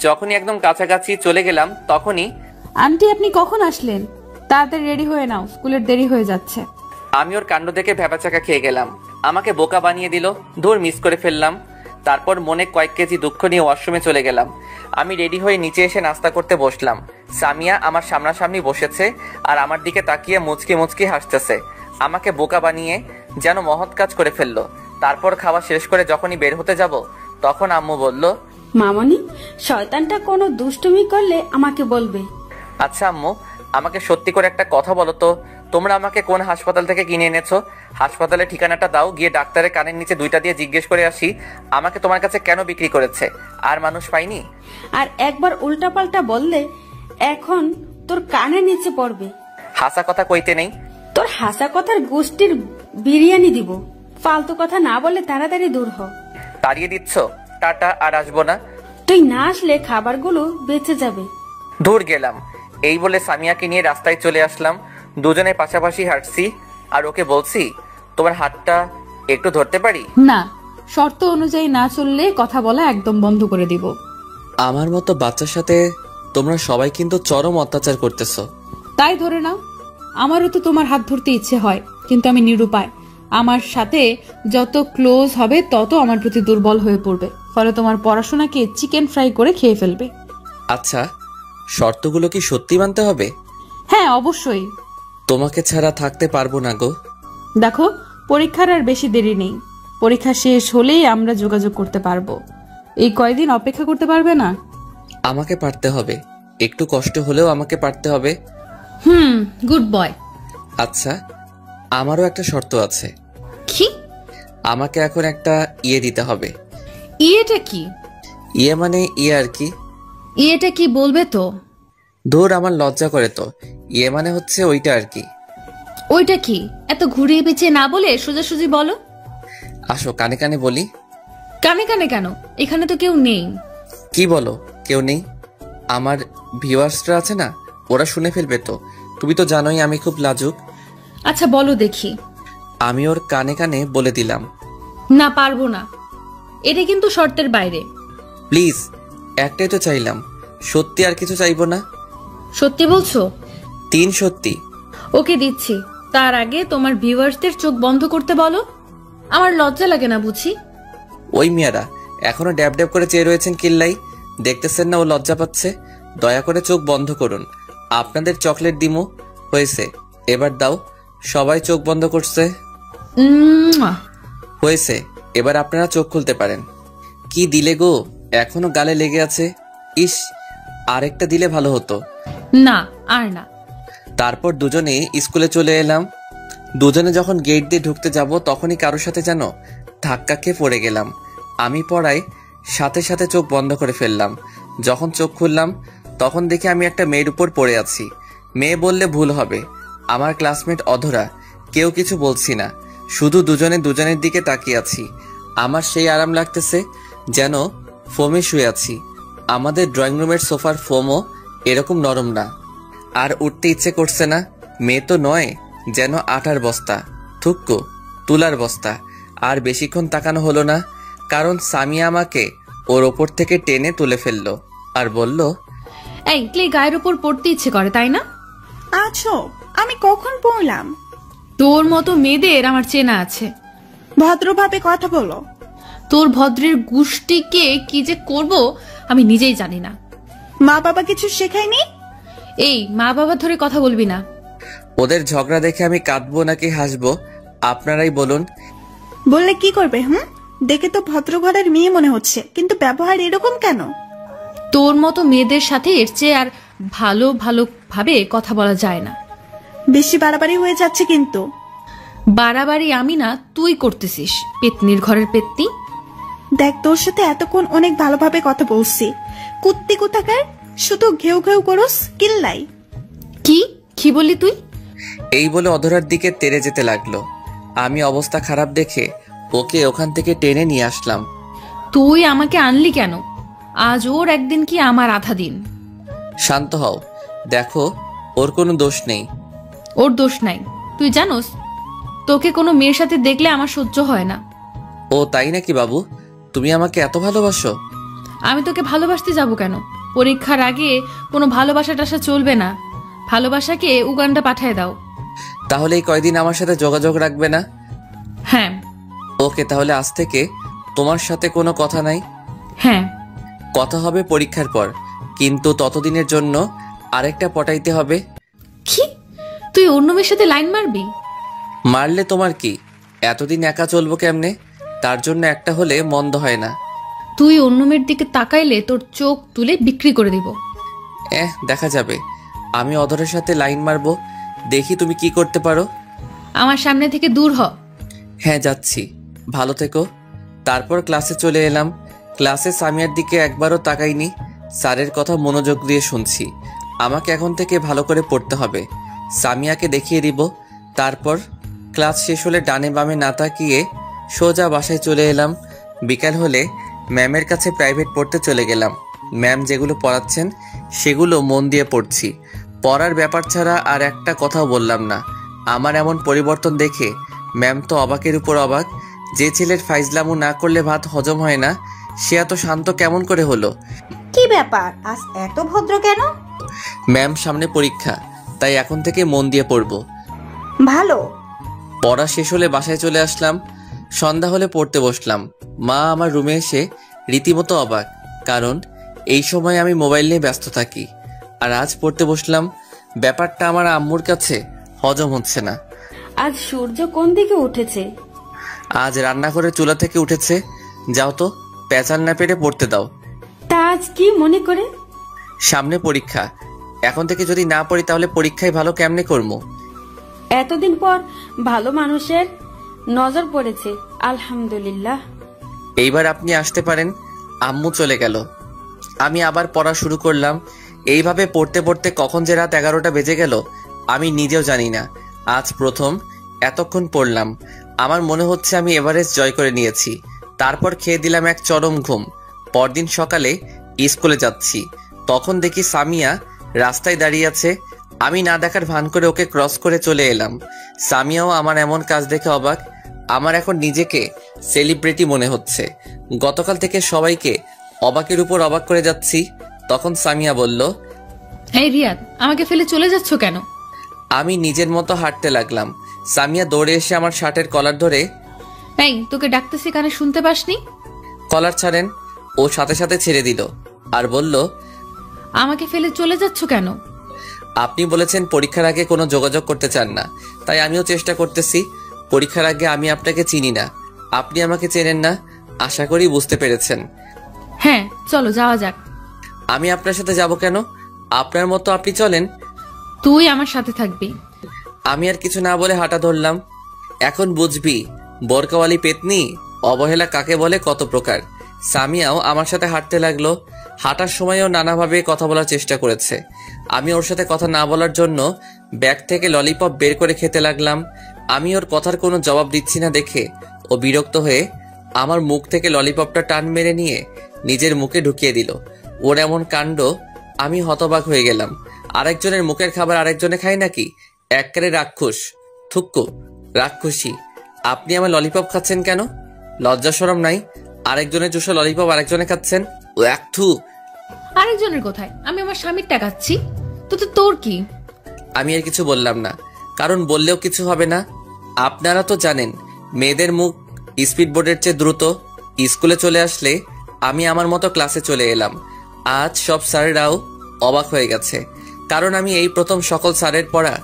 যখনই একদম কাছাকাছি চলে গেলাম তখনই, আন্টি আপনি কখন আসলেন? তাড়াতাড়ি রেডি হয়ে নাও, স্কুলের দেরি হয়ে যাচ্ছে। আমি ওর কাণ্ড দেখে ভ্যাবাচাকা খেয়ে গেলাম। আমাকে বোকা বানিয়ে দিল। দূর, মিস করে ফেললাম। তারপর মনে কয়েক কেজি দুঃখ নিয়ে ওয়াশরুমে চলে গেলাম। আমি রেডি হয়ে নিচে এসে নাস্তা করতে বসলাম। সামিয়া আমার সামনাসামনি বসেছে আর আমার দিকে তাকিয়ে মুচকি মুচকি হাসতেছে। আমাকে বোকা বানিয়ে যেন মহৎ কাজ করে ফেললো। তারপর খাওয়া শেষ করে যখনই বের হতে যাব তখন আম্মু বলল, মামনি, শয়তানটা কোনো দুষ্টুমি করলে আমাকে বলবে। আচ্ছা আম্মু, আমাকে সত্যি করে একটা কথা বলো তো, তোমরা আমাকে কোন হাসপাতাল থেকে কিনে এনেছো? হাসপাতালের ঠিকানাটা দাও, গিয়ে ডাক্তারের কানের নিচে দুইটা দিয়ে জিজ্ঞেস করে আসি আমাকে তোমার কাছে কেন বিক্রি করেছে। আর মানুষ পাইনি? আর একবার উল্টাপাল্টা বললে এখন তোর কানের নিচে পড়বে। হাসা কথা কইতে নেই। তোর হাসা কথার গোষ্ঠীর বিরিয়ানি দিব। ফালতু কথা না বলে তাড়াতাড়ি দূর হ। তাড়িয়ে দিচ্ছ? টাটা, আর আসবো না। তুই না আসলে খাবারগুলো বেঁচে যাবে। দূর গেলাম। এই বলে সামিয়াকে নিয়ে রাস্তায় চলে আসলাম। দুজনে পাশাপাশি হাঁটছি আর ওকে বলছি, তোমার হাতটা একটু ধরতে পারি? না, শর্ত অনুযায়ী না চললে কথা বলা একদম বন্ধ করে দিব। আমার মতো বাচ্চার সাথে তোমরা সবাই কিন্তু চরম অত্যাচার করতেছো। তাই ধরে নাও, আমারও তো তোমার হাত ধরতে ইচ্ছে হয়, কিন্তু আমি নিরুপায়। আমার সাথে যত ক্লোজ হবে তত আমার প্রতি দুর্বল হয়ে পড়বে, ফলে তোমার পড়াশোনাকে চিকেন ফ্রাই করে খেয়ে ফেলবে। আচ্ছা, শর্তগুলো কি সত্যি মানতে হবে? হ্যাঁ, অবশ্যই। তোমাকে ছাড়া থাকতে পারবো না গো। দেখো, পরীক্ষার আর বেশি দেরি নেই। পরীক্ষা শেষ হলেই আমরা যোগাযোগ করতে পারবো। এই কয়দিন অপেক্ষা করতে পারবে না? আমাকে পারতে হবে, একটু কষ্ট হলেও আমাকে পারতে হবে। Good boy. আচ্ছা, আমারও একটা শর্ত আছে। কি? আমাকে এখন একটা ইয়ে দিতে হবে। ইয়েটা কি? ইয়ে মানে ইয়ে আর কি। ইয়েটা কি বলবে তো? ধুর, আমার লজ্জা করে তো। ইয়ে মানে হচ্ছে ওইটা আর কি। ওইটা কি? এত ঘুরিয়ে পেঁচিয়ে না বলে সোজাসুজি বলো। আসো, কানে কানে বলি। কানে কানে কেন? এখানে তো কেউ নেই। কি বলো, কেউ নেই? আমার ভিউয়ার্সরা আছে না, ওরা শুনে ফেলবে তো। তুমি তো জানোই আমি খুব লাজুক। আচ্ছা বলো দেখি। আমি ওর কানে কানে বলে দিলাম। না, পারবো না, এটা কিন্তু শর্তের বাইরে। প্লিজ, একটাই তো চাইলাম, সত্যি আর কিছু চাইবো না। সত্যি বলছো? 3 সত্যি। ওকে, দিচ্ছি। তার আগে তোমার ভিউয়ার্সদের চোখ বন্ধ করতে বলো। আমার লজ্জা লাগে না বুঝি? ওই মিয়ারা এখনো ড্যাব ড্যাব করে চেয়ে রয়েছেন কিল্লাই, দেখতেছেন না ও লজ্জা পাচ্ছে? দয়া করে চোখ বন্ধ করুন, আপনাদের চকলেট দিমু। হয়েছে, এবার দাও। সবাই চোখ বন্ধ করছে। উম্মুয়া। হয়েছে, এবার আপনারা চোখ খুলতে পারেন। কি দিলে গো, এখনো গালে লেগে আছে। ইস, আরেকটা দিলে ভালো হতো। না, আর না। তারপর দুজনে স্কুলে চলে এলাম। দুজনে যখন গেট দিয়ে ঢুকতে যাব তখনই কারোর সাথে যেন ধাক্কা খেয়ে পড়ে গেলাম। আমি পড়ায় সাথে সাথে চোখ বন্ধ করে ফেললাম। যখন চোখ খুললাম তখন দেখি আমি একটা মেয়ের উপর পড়ে আছি। মেয়ে বললে ভুল হবে, আমার ক্লাসমেট অধরা। কেউ কিছু বলছি না, শুধু দুজনে দুজনের দিকে তাকিয়ে আছি। আমার সেই আরাম লাগতেছে যেন ফোমে শুয়ে আছি। আমাদের ড্রয়িং রুমের সোফার ফোমও এরকম নরম না। আর উঠতে ইচ্ছে করছে না। মেয়ে তো নয়, যেন আটার বস্তা, থুক্কো তুলার বস্তা। আর বেশিক্ষণ তাকানো হলো না, কারণ সামিয়া আমাকে ওর ওপর থেকে টেনে তুলে ফেললো আর বলল, এই ক্লে গায়ের উপর পড়তে ইচ্ছে করে তাই না? আছো, আমি কখন পড়লাম? তোর মতো মেয়েদের আমার চেনা আছে। ভদ্রভাবে কথা বলো। তোর ভদ্রের গুষ্টিকে কি যে করব আমি নিজেই জানি না। মা বাবা কিছু শেখায়নি? এই মা বাবা ধরে কথা বলবি না। ওদের ঝগড়া দেখে আমি কাঁদবো নাকি হাসবো আপনারাই বলুন। বললে কি করবে? দেখে তো ভদ্র ঘরের মেয়ে মনে হচ্ছে, কিন্তু ব্যবহার এরকম কেন? তোর মতো মেয়েদের সাথে এর চেয়ে আর ভালো ভালো ভাবে কথা বলা যায় না। বেশি বাড়াবাড়ি হয়ে যাচ্ছে কিন্তু। বাড়াবাড়ি আমি না, তুই করতেছিস, পেতনির ঘরের পেতনি। দেখ, তোর সাথে এতক্ষণ অনেক ভালোভাবে কথা বলছি, কুত্তি কোথাকার শুধু ঘেউ ঘেউ করস কিল্লাই। কি কি বললি তুই? এই বলে অধরার দিকে তেড়ে যেতে লাগলো। আমি অবস্থা খারাপ দেখে ওকে ওখান থেকে টেনে নিয়ে আসলাম। তুই আমাকে আনলি কেন? আজ ওর একদিন কি আমার আধা দিন। শান্ত হও, দেখো ওর কোনো দোষ নেই। ওর দোষ নাই। তুই জানোস, তোকে কোনো মেয়ের সাথে দেখলে আমার সহ্য হয় না। ও তাই নাকি বাবু? তুমি আমাকে এত ভালোবাসো? আমি তোকে ভালোবাসতে যাব কেন? পরীক্ষার আগে কোনো ভালোবাসা টাসা চলবে না। ভালোবাসাকে উগান্ডা পাঠায় দাও। তাহলে এই কয়দিন আমার সাথে যোগাযোগ রাখবে না? হ্যাঁ। ওকে, তাহলে আজ থেকে তোমার সাথে কোনো কথা নাই। হ্যাঁ। কথা হবে পরীক্ষার পর, কিন্তু ততদিনের জন্য আরেকটা পটাইতে হবে। কি? তুই অন্য মেয়ের সাথে লাইন মারবি? মারলে তোমার কি? এতদিন একা চলবো কেমনে? তার জন্য একটা হলে মন্দ হয় না। তুই অন্য মেয়ের দিকে তাকাইলে তোর চোখ তুলে বিক্রি করে দিব। দেখা যাবে। আমি অধরের সাথে লাইন মারবো, দেখি তুমি কি করতে পারো। আমার সামনে থেকে দূর হ। হ্যাঁ, যাচ্ছি, ভালো থেকো। তারপর ক্লাসে চলে এলাম। ক্লাসে সামিয়ার দিকে একবারও তাকাইনি। স্যারের কথা মনোযোগ দিয়ে শুনছি। আমাকে এখন থেকে ভালো করে পড়তে হবে, সামিয়াকে দেখিয়ে দিব। তারপর ক্লাস শেষ হলে ডানে বামে না তাকিয়ে সোজা বাসায় চলে এলাম। বিকাল হলে ম্যামের কাছে প্রাইভেট পড়তে চলে গেলাম। ম্যাম যেগুলো পড়াচ্ছেন সেগুলো মন দিয়ে পড়ছি। পড়ার ব্যাপার ছাড়া আর একটা কথাও বললাম না। আমার এমন পরিবর্তন দেখে ম্যাম তো অবাকের উপর অবাক। যে ছেলের ফাইজলামু না করলে ভাত হজম হয় না, সে এত শান্ত কেমন করে হলো? কি ব্যাপার, আজ এত ভদ্র কেন? ম্যাম, সামনে পরীক্ষা, তাই এখন থেকে মন দিয়ে পড়ব। ভালো। পড়া শেষ হলে বাসায় চলে আসলাম। সন্ধ্যা হলে পড়তে বসলাম। মা আমার রুমে এসে রীতিমতো অবাক, কারণ এই সময় আমি মোবাইল নিয়ে ব্যস্ত থাকি। আর আজ পড়তে বসলাম। ব্যাপারটা আমার আম্মুর কাছে হজম হচ্ছে না। আজ সূর্য কোন দিকে উঠেছে? আজ রান্নাঘরের চুলা থেকে উঠেছে। যাও তো, পেঁচাল না পেরে পড়তে দাও। তা আজ কি মনে করে? সামনে পরীক্ষা, এখন থেকে যদি না পড়ি তাহলে পরীক্ষায় ভালো কেমনে করবো? এতদিন পর ভালো মানুষের নজর পড়েছে, আলহামদুলিল্লাহ। এইবার আপনি আসতে পারেন। আম্মু চলে গেল। আমি আবার পড়া শুরু করলাম। এইভাবে পড়তে পড়তে কখন যে রাত 11টা বেজে গেল আমি নিজেও জানি না। আজ প্রথম এতক্ষণ পড়লাম। আমার মনে হচ্ছে আমি এভারেস্ট জয় করে নিয়েছি। তারপর খেয়ে দিলাম এক চরম ঘুম। পরদিন সকালে স্কুলে যাচ্ছি, তখন দেখি সামিয়া রাস্তায় দাঁড়িয়ে আছে। আমি না দেখার ভান করে ওকে ক্রস করে চলে এলাম। সামিয়াও আমার এমন কাজ দেখে অবাক। আমার এখন নিজেকে সেলিব্রিটি মনে হচ্ছে। গতকাল থেকে সবাইকে অবাকের উপর অবাক করে যাচ্ছি। তখন সামিয়া বলল, এই রিয়াদ, আমাকে ফেলে চলে যাচ্ছ কেন? আমি নিজের মতো হাঁটতে লাগলাম। সামিয়া দৌড়ে এসে আমার শার্টের কলার ধরে, এই তোকে ডাকতেছি, কানে শুনতে পাসনি? কলার ছাড়েন। ও সাথে সাথে ছেড়ে দিল আর বলল, আমাকে ফেলে চলে যাচ্ছ কেন? আপনি বলেছেন পরীক্ষার আগে কোনো যোগাযোগ করতে চান না, তাই আমিও চেষ্টা করতেছি। পরীক্ষার আগে আমি আপনাকে চিনি না, আপনি আমাকে চেনেন না, আশা করি বুঝতে পেরেছেন। হ্যাঁ, চলো যাওয়া যাক। আমি আপনার সাথে যাব কেন? আপনার মতো আপনি চলেন। তুই আমার সাথে থাকবি। আমি আর কিছু না বলে হাঁটা ধরলাম। এখন বুঝবি বোরকাওয়ালি পেতনি, অবহেলা কাকে বলে, কত প্রকার। সামিয়াও আমার সাথে হাঁটতে লাগলো। হাঁটার সময়ও নানাভাবে কথা বলার চেষ্টা করেছে। আমি ওর সাথে কথা না বলার জন্য ব্যাগ থেকে ললিপপ বের করে খেতে লাগলাম। আমি ওর কথার কোনো জবাব দিচ্ছি না দেখে ও বিরক্ত হয়ে আমার মুখ থেকে ললিপপটা টান মেরে নিয়ে নিজের মুখে ঢুকিয়ে দিল। ওর এমন কাণ্ড আমি হতবাক হয়ে গেলাম। আরেকজনের মুখের খাবার আরেকজনে খায় নাকি? একবারে রাক্ষস। থুক্কু, রাক্ষসী। আপনি আমার ললিপপ খাচ্ছেন কেন? লজ্জা শরম নাই? আরেকজনের চুষা ললিপপ আরেকজনে খাচ্ছেন। ও এক থু। আরেকজনের কোথায়? আমি আমার স্বামীরটা খাচ্ছি, তো তোর কি? আমি আর কিছু বললাম না, কারণ বললেও কিছু হবে না। আপনারা তো জানেন মেয়েদের মুখ স্পিড বোর্ডের চেয়ে দ্রুত। স্কুলে চলে আসলে আমি আমার মতো ক্লাসে চলে এলাম। আজ সব স্যারেরাও অবাক হয়ে গেছে, কারণ আমি এই প্রথম সকল স্যারের পড়া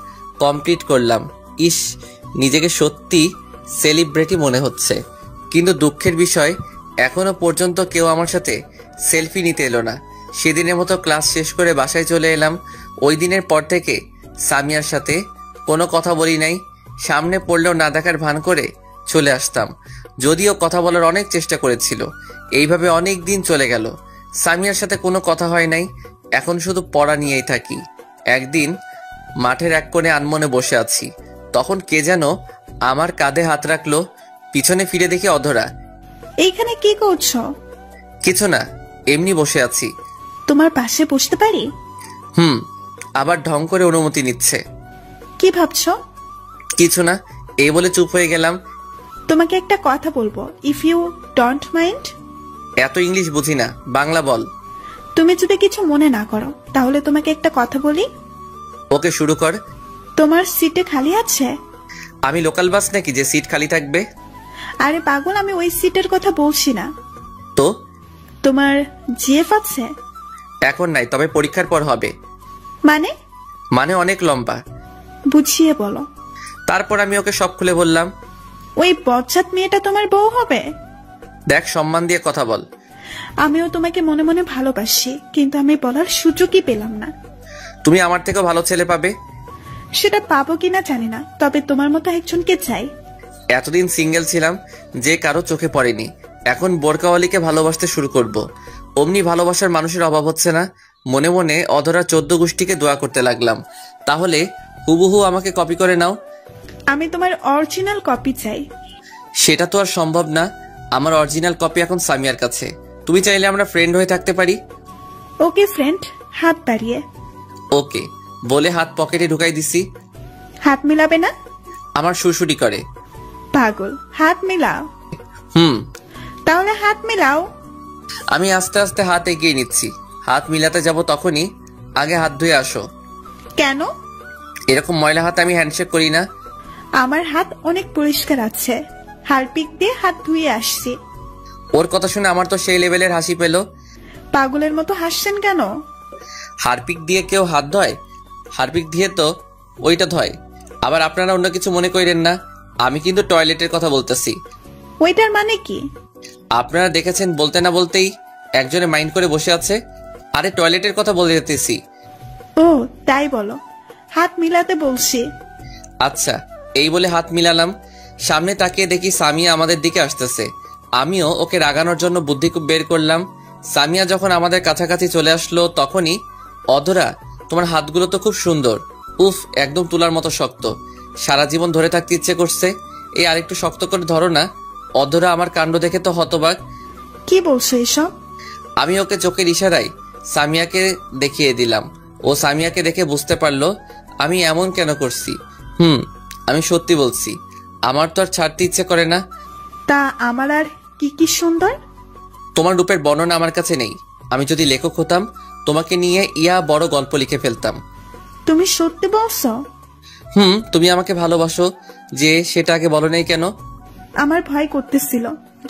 কমপ্লিট করলাম। ইস, নিজেকে সত্যি সেলিব্রিটি মনে হচ্ছে। কিন্তু দুঃখের বিষয়, এখনো পর্যন্ত কেউ আমার সাথে সেলফি নিতে এলো না। সেদিনের মতো ক্লাস শেষ করে বাসায় চলে এলাম। ওই দিনের পর থেকে সামিয়ার সাথে কোনো কথা বলি নাই। সামনে পড়লেও না দেখার ভান করে চলে আসতাম, যদিও কথা বলার অনেক চেষ্টা করেছিল। এইভাবে অনেক দিন চলে গেল, সামিয়ার সাথে কোনো কথা হয় নাই। এখন শুধু পড়া নিয়েই থাকি। একদিন মাঠের এক কোণে আনমনে বসে আছি, তখন কে যেন আমার কাঁধে হাত রাখলো। পিছনে ফিরে দেখি অধরা। এইখানে কি করছো? কিছু না, এমনি বসে আছি। তোমার পাশে বসতে পারি? আবার ঢং করে অনুমতি নিচ্ছে। কি ভাবছো? কিছু না, এই বলে চুপ হয়ে গেলাম। তোমাকে একটা কথা বলবো, ইফ ইউ ডোন্ট মাইন্ড। এত ইংলিশ বুঝি না, বাংলা বল। তুমি যদি কিছু মনে না করো তাহলে তোমাকে একটা কথা বলি। ওকে, শুরু কর। তোমার সিটে খালি আছে? আমি লোকাল বাস নাকি যে সিট খালি থাকবে? আরে পাগল, আমি ওই সিটের কথা বলছি না। তো তোমার জিএফ আছে? এখন নাই, তবে পরীক্ষার পর হবে। মানে অনেক লম্বা। বুঝিয়ে বলো। তারপর আমি ওকে সব খুলে বললাম। ওই বজ্জাত মেয়েটা তোমার বউ হবে? দেখ, সম্মান দিয়ে কথা বল। আমিও তোমাকে মনে মনে ভালোবাসি, কিন্তু আমি বলার সুযোগই পেলাম না। তুমি আমার থেকেও ভালো ছেলে পাবে। সেটা পাবো কিনা জানি না, তবে তোমার মতো একজনকে চাই। এতদিন সিঙ্গেল ছিলাম, যে কারো চোখে পড়েনি। এখন বোরকাওয়ালিকে ভালোবাসতে শুরু করব। অমনি ভালোবাসার মানুষের অভাব হচ্ছে না। মনে মনে অধরা 14 গোষ্ঠীকে দোয়া করতে লাগলাম, তাহলে হুবহু আমাকে কপি করে নাও। আমি তোমার অরিজিনাল কপি চাই। সেটা তো আর সম্ভব না। আমার অরিজিনাল কপি এখন সামিয়ার কাছে। তুমি চাইলে আমরা ফ্রেন্ড হয়ে থাকতে পারি। ওকে ফ্রেন্ড, হাত বাড়িয়ে। ওকে বলে হাত পকেটে ঢুকাই দিছি। হাত মিলাবে না? আমার সুরসুরি করে। পাগল, হাত মিলাও। তাহলে হাত মিলাও। আমি আস্তে আস্তে হাত এগিয়ে নিচ্ছি। হাত মিলাতে যাব তখনই আগে হাত ধুয়ে আসো। কেন? এরকম ময়লা হাত আমি হ্যান্ডশেক করি না। আমার হাত অনেক পরিষ্কার আছে, হারপিক দিয়ে হাত ধুয়ে আসছি। ওর কথা শুনে আমার তো সেই লেভেলের হাসি পেল। পাগলের মতো হাসছেন কেন? হারপিক দিয়ে কেউ হাত ধয়? হারপিক দিয়ে তো ওইটা ধয়। আবার আপনারা অন্য কিছু মনে করেন না, আমি কিন্তু টয়লেটের কথা বলতেছি। ওইটার মানে কি? আপনারা দেখেছেন বলতে না বলতেই একজনে মাইন্ড করে বসে আছে। আরে টয়লেটের কথা বলে যেতেছি। ও তাই বলো, হাত মিলাতে বলছি। আচ্ছা, এই বলে হাত মিলালাম। সামনে তাকিয়ে দেখি সামিয়া আমাদের দিকে আসতেছে। আমিও ওকে রাগানোর জন্য বুদ্ধি বের করলাম। সামিয়া যখন আমাদের কাছাকাছি চলে আসলো তখনই, অধরা তোমার হাতগুলো তো খুব সুন্দর। উফ, একদম তুলার মতো শক্ত। সারা জীবন ধরে থাকতে ইচ্ছে করছে। এই আরেকটু শক্ত করে ধরো না। অধরা আমার কাণ্ড দেখে তো হতবাক। কি বলছো এসব? আমি ওকে চোখের ইশারায় সামিয়াকে দেখিয়ে দিলাম। ও সামিয়াকে দেখে বুঝতে পারলো আমি এমন কেন করছি। আমি সত্যি বলছি, আমার তো আর ছাড়তে ইচ্ছে করে না। তা আমার আর কি কি সুন্দর? তোমার রূপের বর্ণনা আমার কাছে নেই। আমি যদি লেখক হতাম তোমাকে নিয়ে বড় গল্প লিখে ফেলতাম। তুমি সত্যি বলছো? তুমি আমাকে ভালোবাসো যে, সেটা আগে বলো নাই কেন? আমার ভয় করতেছিল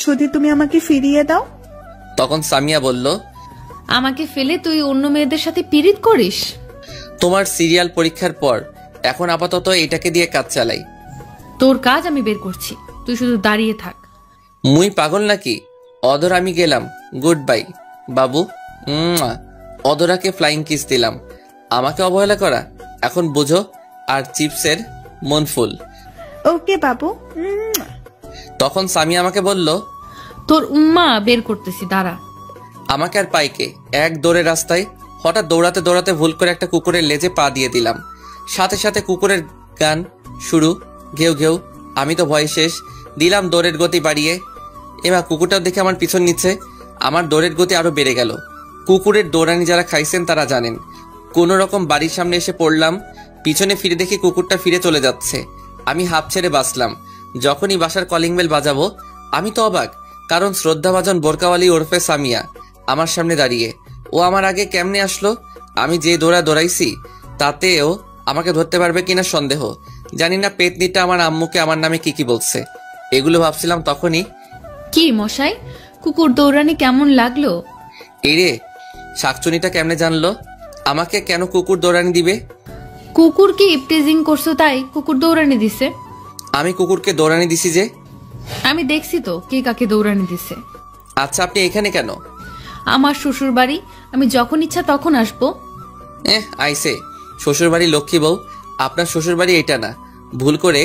যদি তুমি আমাকে ফিরিয়ে দাও। তখন সামিয়া বলল, আমাকে ফেলে তুই অন্য মেয়েদের সাথে পিরিত করিস? তোমার সিরিয়াল পরীক্ষার পর এখন আপাতত এটাকে দিয়ে কাজ চালাই। তোর কাজ আমি বের করছি, তুই শুধু দাঁড়িয়ে থাক। মুই পাগল নাকি? অধর আমি গেলাম, গুড বাই বাবু। অধরাকে ফ্লাইং কিস দিলাম। আমাকে অবহেলা করা এখন বুঝো। আর চিপসের মন ফুল। ওকে বাবু। তখন স্বামী আমাকে বলল, তোর উম্মা বের করতেছি, দাঁড়া। আমাকে আর পাইকে এক দৌড়ে রাস্তায় হঠাৎ দৌড়াতে দৌড়াতে ভুল করে একটা কুকুরের লেজে পা দিয়ে দিলাম। সাথে সাথে কুকুরের গান শুরু, ঘেউ ঘেউ। আমি তো ভয় শেষ, দিলাম দৌড়ের গতি বাড়িয়ে। এবার কুকুরটাও দেখে আমার পিছন নিচ্ছে। আমার দৌড়ের গতি আরো বেড়ে গেল। কুকুরের দৌড়ানি যারা খাইছেন তারা জানেন। কোনো রকম বাড়ির সামনে এসে পড়লাম। পিছনে ফিরে দেখি কুকুরটা ফিরে চলে যাচ্ছে। আমি হাঁপ ছেড়ে বাঁচলাম। যখনই বাসার কলিং বেল বাজাবো আমি তো অবাক, কারণ শ্রদ্ধাভাজন বোরকাওয়ালি ওরফে সামিয়া আমার সামনে দাঁড়িয়ে। ও আমার আগে কেমনে আসলো? আমি যে দৌড়াইছি তাতেও আমাকে ধরতে পারবে কিনা সন্দেহ। জানি না পেতনিটা আমার আম্মুকে আমার নামে কি বলছে। এগুলো ভাবছিলাম তখনই। কি মশাই, কুকুর দৌড়ানি কেমন লাগলো? এই রে, শাকচুনিটা কেমনে জানলো আমাকে কেন কুকুর দৌড়ানি দিবে? কুকুর কি ইপটিজিং করছো তাই কুকুর দৌড়ানি দিছে? আমি কুকুরকে দৌড়ানি দিছি যে? আমি দেখছি তো কে কাকে দৌড়ানি দিছে। আচ্ছা, আপনি এখানে কেন? আমার শ্বশুর বাড়ি, আমি যখন ইচ্ছা তখন আসবো। আইসে শ্বশুর বাড়ি লক্ষ্মী বউ। আপনার শ্বশুর বাড়ি এটা না, ভুল করে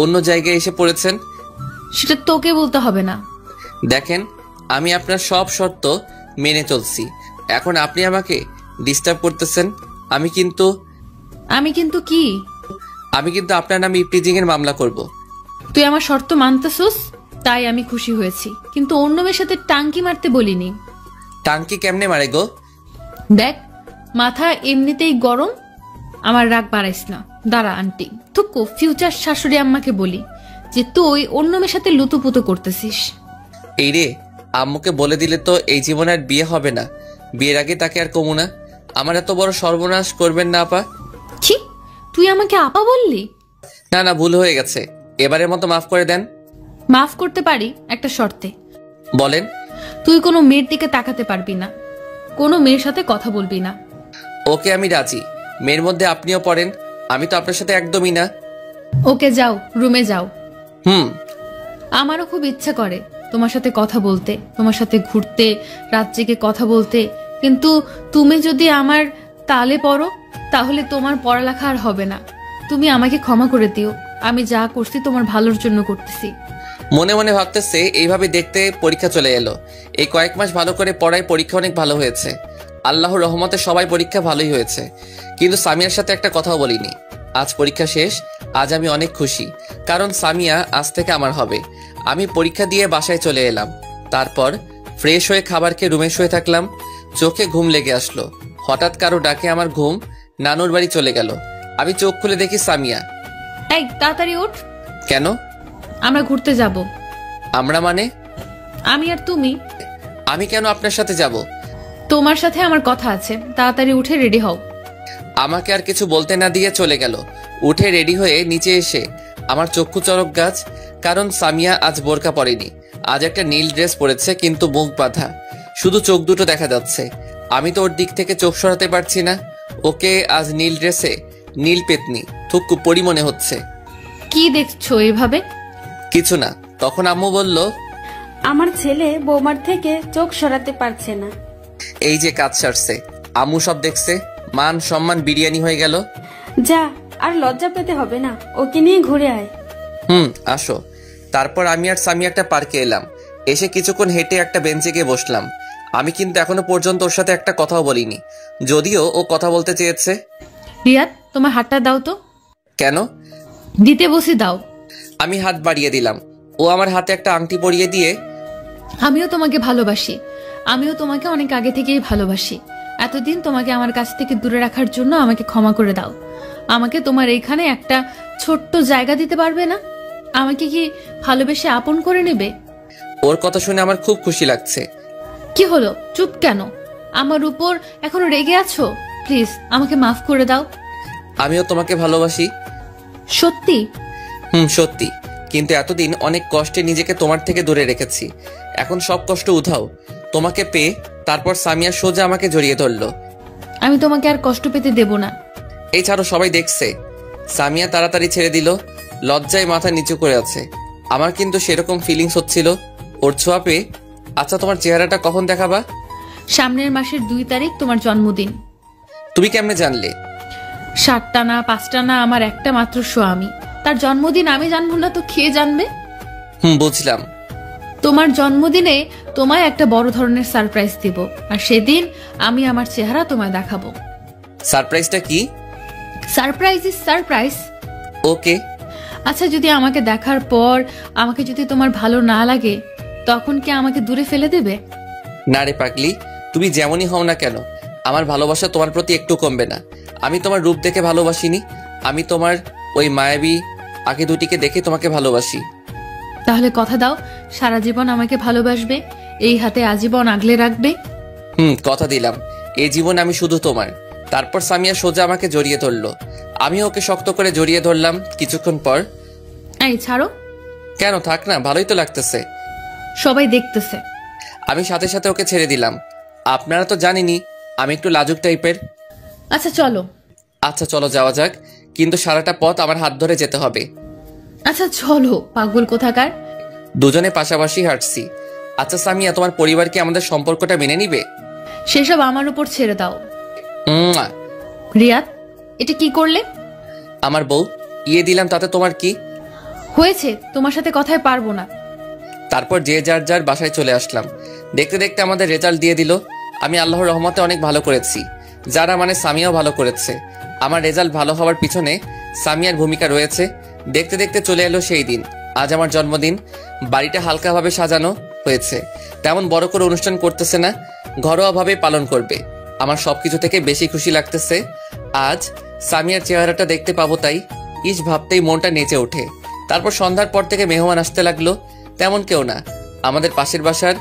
অন্য জায়গায় এসে পড়েছেন। সেটা তোকে বলতে হবে না। দেখেন, আমি আপনার সব শর্ত মেনে চলছি, এখন আপনি আমাকে ডিস্টার্ব করতেছেন। আমি কিন্তু কি? আমি কিন্তু আপনার নামে ইপটিজিং এর মামলা করব। তুই আমার শর্ত মানতেছস তাই আমি খুশি হয়েছি, কিন্তু অন্য মেয়ের সাথে টাঙ্কি মারতে বলিনি। টাঙ্কি কেমনে মারে গো? দেখ, মাথা এমনিতেই গরম, আমার রাগ বাড়াইস না। দাঁড়া আন্টি, থুকু ফিউচার শাশুড়ি আম্মাকে বলি যে তুই অন্য মেয়ের সাথে লুতুপুতু করতেছিস। এই রে, আম্মুকে বলে দিলে তো এই জীবনে আর বিয়ে হবে না। বিয়ের আগে তাকে আর কমু না। আমার এত বড় সর্বনাশ করবেন না আপা। ছি, তুই আমাকে আপা বললি? না, ভুল হয়ে গেছে, এবারের মতো মাফ করে দেন। মাফ করতে পারি একটা শর্তে। বলেন। তুই কোনো মেয়ের দিকে তাকাতে পারবি না, কোনো মেয়ের সাথে কথা বলবি না। ওকে, আমি রাজি। মেয়ের মধ্যে আপনিও পড়েন, আমি তো আপনার সাথে একদমই না। ওকে, যাও, রুমে যাও। আমারও খুব ইচ্ছা করে তোমার সাথে কথা বলতে, তোমার সাথে ঘুরতে, রাত জেগে কথা বলতে, কিন্তু তুমি যদি আমার তালে পড়ো তাহলে তোমার পড়ালেখা আর হবে না। তুমি আমাকে ক্ষমা করে দিও, আমি যা করছি তোমার ভালোর জন্য করতেছি। মনে মনে ভাবতেছে এইভাবে দেখতে পরীক্ষা চলে এলো। এই কয়েক মাস ভালো করে পড়ায় পরীক্ষা অনেক ভালো হয়েছে। আল্লাহর রহমতে সবাই পরীক্ষা ভালোই হয়েছে, কিন্তু সামিয়ার সাথে একটা কথাও বলিনি। আজ পরীক্ষা শেষ, আজ আমি অনেক খুশি, কারণ সামিয়া আজ থেকে আমার হবে। আমি পরীক্ষা দিয়ে বাসায় চলে এলাম। তারপর ফ্রেশ হয়ে খাবার খেয়ে রুমে শুয়ে থাকলাম। চোখে ঘুম লেগে আসলো। হঠাৎ কারো ডাকে আমার ঘুম নানুর বাড়ি চলে গেল। আমি চোখ খুলে দেখি সামিয়া। এই তাড়াতাড়ি ওঠ। কেন? আমরা ঘুরতে যাব। আমরা মানে? আমি আর তুমি। আমি কেন আপনার সাথে যাব? তোমার সাথে আমার কথা আছে, তাড়াতাড়ি উঠে রেডি হও। আমাকে আর কিছু বলতে না দিয়ে চলে গেল। উঠে রেডি হয়ে নিচে এসে আমার চক্ষু চরক গাছ, কারণ সামিয়া আজ বোরকা পরেনি। আজ একটা নীল ড্রেস পরেছে, কিন্তু মুখ বাঁধা, শুধু চোখ দুটো দেখা যাচ্ছে। আমি তো ওর দিক থেকে চোখ সরাতে পারছি না। ওকে আজ নীল ড্রেসে নীল পেতনি থুকু পরি মনে হচ্ছে। কি দেখছো এভাবে? কিছু না। তখন আম্মু বলল, আমার ছেলে বৌমার থেকে চোখ সরাতে পারছে না। এই যে কাজ সারছে, আম্মু সব দেখছে, মান সম্মান বিরিয়ানি হয়ে গেল। যা, আর লজ্জা পেতে হবে না, ওকে নিয়ে ঘুরে আয়। আসো। তারপর আমি আর সামি একটা পার্কে এলাম। এসে কিছুক্ষণ হেঁটে একটা বেঞ্চে গিয়ে বসলাম। আমি কিন্তু এখনো পর্যন্ত ওর সাথে একটা কথাও বলিনি, যদিও ও কথা বলতে চেয়েছে। রিয়াদ, তোমার হাতটা দাও তো। কেন? দিতে বসে দাও। আমি হাত বাড়িয়ে দিলাম। ও আমার হাতে একটা আংটি পরিয়ে দিয়ে, আমিও তোমাকে ভালোবাসি, আমিও তোমাকে অনেক আগে থেকেই ভালোবাসি। এতদিন তোমাকে আমার কাছ থেকে দূরে রাখার জন্য আমাকে ক্ষমা করে দাও। আমাকে তোমার এইখানে একটা ছোট্ট জায়গা দিতে পারবে না? আমাকে কি ভালোবেসে আপন করে নেবে? ওর কথা শুনে আমার খুব খুশি লাগছে। কি হলো, চুপ কেন? আমার উপর এখনো রেগে আছো? প্লিজ আমাকে মাফ করে দাও। আমিও তোমাকে ভালোবাসি। সত্যি? সত্যি, কিন্তু এতদিন অনেক কষ্টে নিজেকে তোমার থেকে দূরে রেখেছি। এখন সব কষ্ট উধাও তোমাকে পেয়ে। তারপর সামিয়া সোজা আমাকে জড়িয়ে ধরলো। আমি তোমাকে আর কষ্ট পেতে দেব না। এই ছাড়ো, সবাই দেখছে। সামিয়া তাড়াতাড়ি ছেড়ে দিল, লজ্জায় মাথা নিচু করে আছে। আমার কিন্তু সেরকম ফিলিংস হচ্ছিল ওর ছোঁয়া পেয়ে। আচ্ছা, তোমার চেহারাটা কখন দেখাবা? সামনের মাসের 2 তারিখ তোমার জন্মদিন। তুমি কেমনে জানলে? 7টা না 5টা না, আমার একটা মাত্র স্বামী, তার জন্মদিন আমি জানবো না তো কে জানবে? বুঝলাম। তোমার জন্মদিনে তোমায় একটা বড় ধরনের সারপ্রাইজ দিব, আর সেদিন আমি আমার চেহারা তোমায় দেখাবো। সারপ্রাইজটা কি? Surprise is surprise. ওকে। আচ্ছা, যদি আমাকে দেখার পর আমাকে যদি তোমার ভালো না লাগে, তখন কি আমাকে দূরে ফেলে দেবে? না রে পাগলি, তুমি যেমনই হও না কেন, আমার ভালোবাসা তোমার প্রতি একটু কমবে না। আমি তোমার রূপ দেখে ভালোবাসিনি, আমি তোমার ওই মায়াবী আঁখি দুটিকে দেখে তোমাকে ভালোবাসি। তাহলে কথা দাও, সারা জীবন আমাকে ভালোবাসবে, এই হাতে আজীবন আগলে রাখবে। কথা দিলাম, এই জীবন আমি শুধু তোমার। তারপর সামিয়া সোজা আমাকে জড়িয়ে ধরলো, আমি ওকে শক্ত করে জড়িয়ে ধরলাম। কিছুক্ষণ পর, এই ছাড়ো। কেন, থাক না, ভালোই তো লাগতেছে। সবাই দেখতেছে। আমি সাথে সাথে ওকে ছেড়ে দিলাম। আপনারা তো জানেনই আমি একটু লাজুক টাইপের। আচ্ছা চলো। আচ্ছা চলো, যাওয়া যাক, কিন্তু সারাটা পথ আমার হাত ধরে যেতে হবে। আচ্ছা চলো, পাগল কোথাকার। দুজনে পাশাপাশি হাঁটছি। আচ্ছা সামিয়া, তোমার পরিবার কি আমাদের সম্পর্কটা মেনে নিবে? সেসব আমার উপর ছেড়ে দাও। উম্মা। রিয়াদ, এটা কি করলে? আমার বউ ইয়ে দিলাম, তাতে তোমার কি হয়েছে? তোমার সাথে কথায় পারবো না। তারপর যে যার যার বাসায় চলে আসলাম। দেখতে দেখতে আমাদের রেজাল্ট দিয়ে দিল। আমি আল্লাহর রহমতে অনেক ভালো করেছি, যারা মানে সামিয়াও ভালো করেছে। আমার রেজাল্ট ভালো হওয়ার পিছনে সামিয়ার ভূমিকা রয়েছে। দেখতে দেখতে চলে এলো সেই দিন। আজ আমার জন্মদিন। বাড়িটা হালকাভাবে সাজানো হয়েছে, তেমন বড় করে অনুষ্ঠান করতেছে না, ঘরোয়াভাবে পালন করবে। আমার সবকিছু থেকে বেশি খুশি লাগতেছে আজ সামিয়ার চেহারাটা দেখতে পাবো, তাই ইস ভাবতেই মনটা নেচে ওঠে। তারপর সন্ধ্যার পর থেকে মেহমান আসতে লাগলো। তেমন কেউ না, আমাদের পাশের বাসার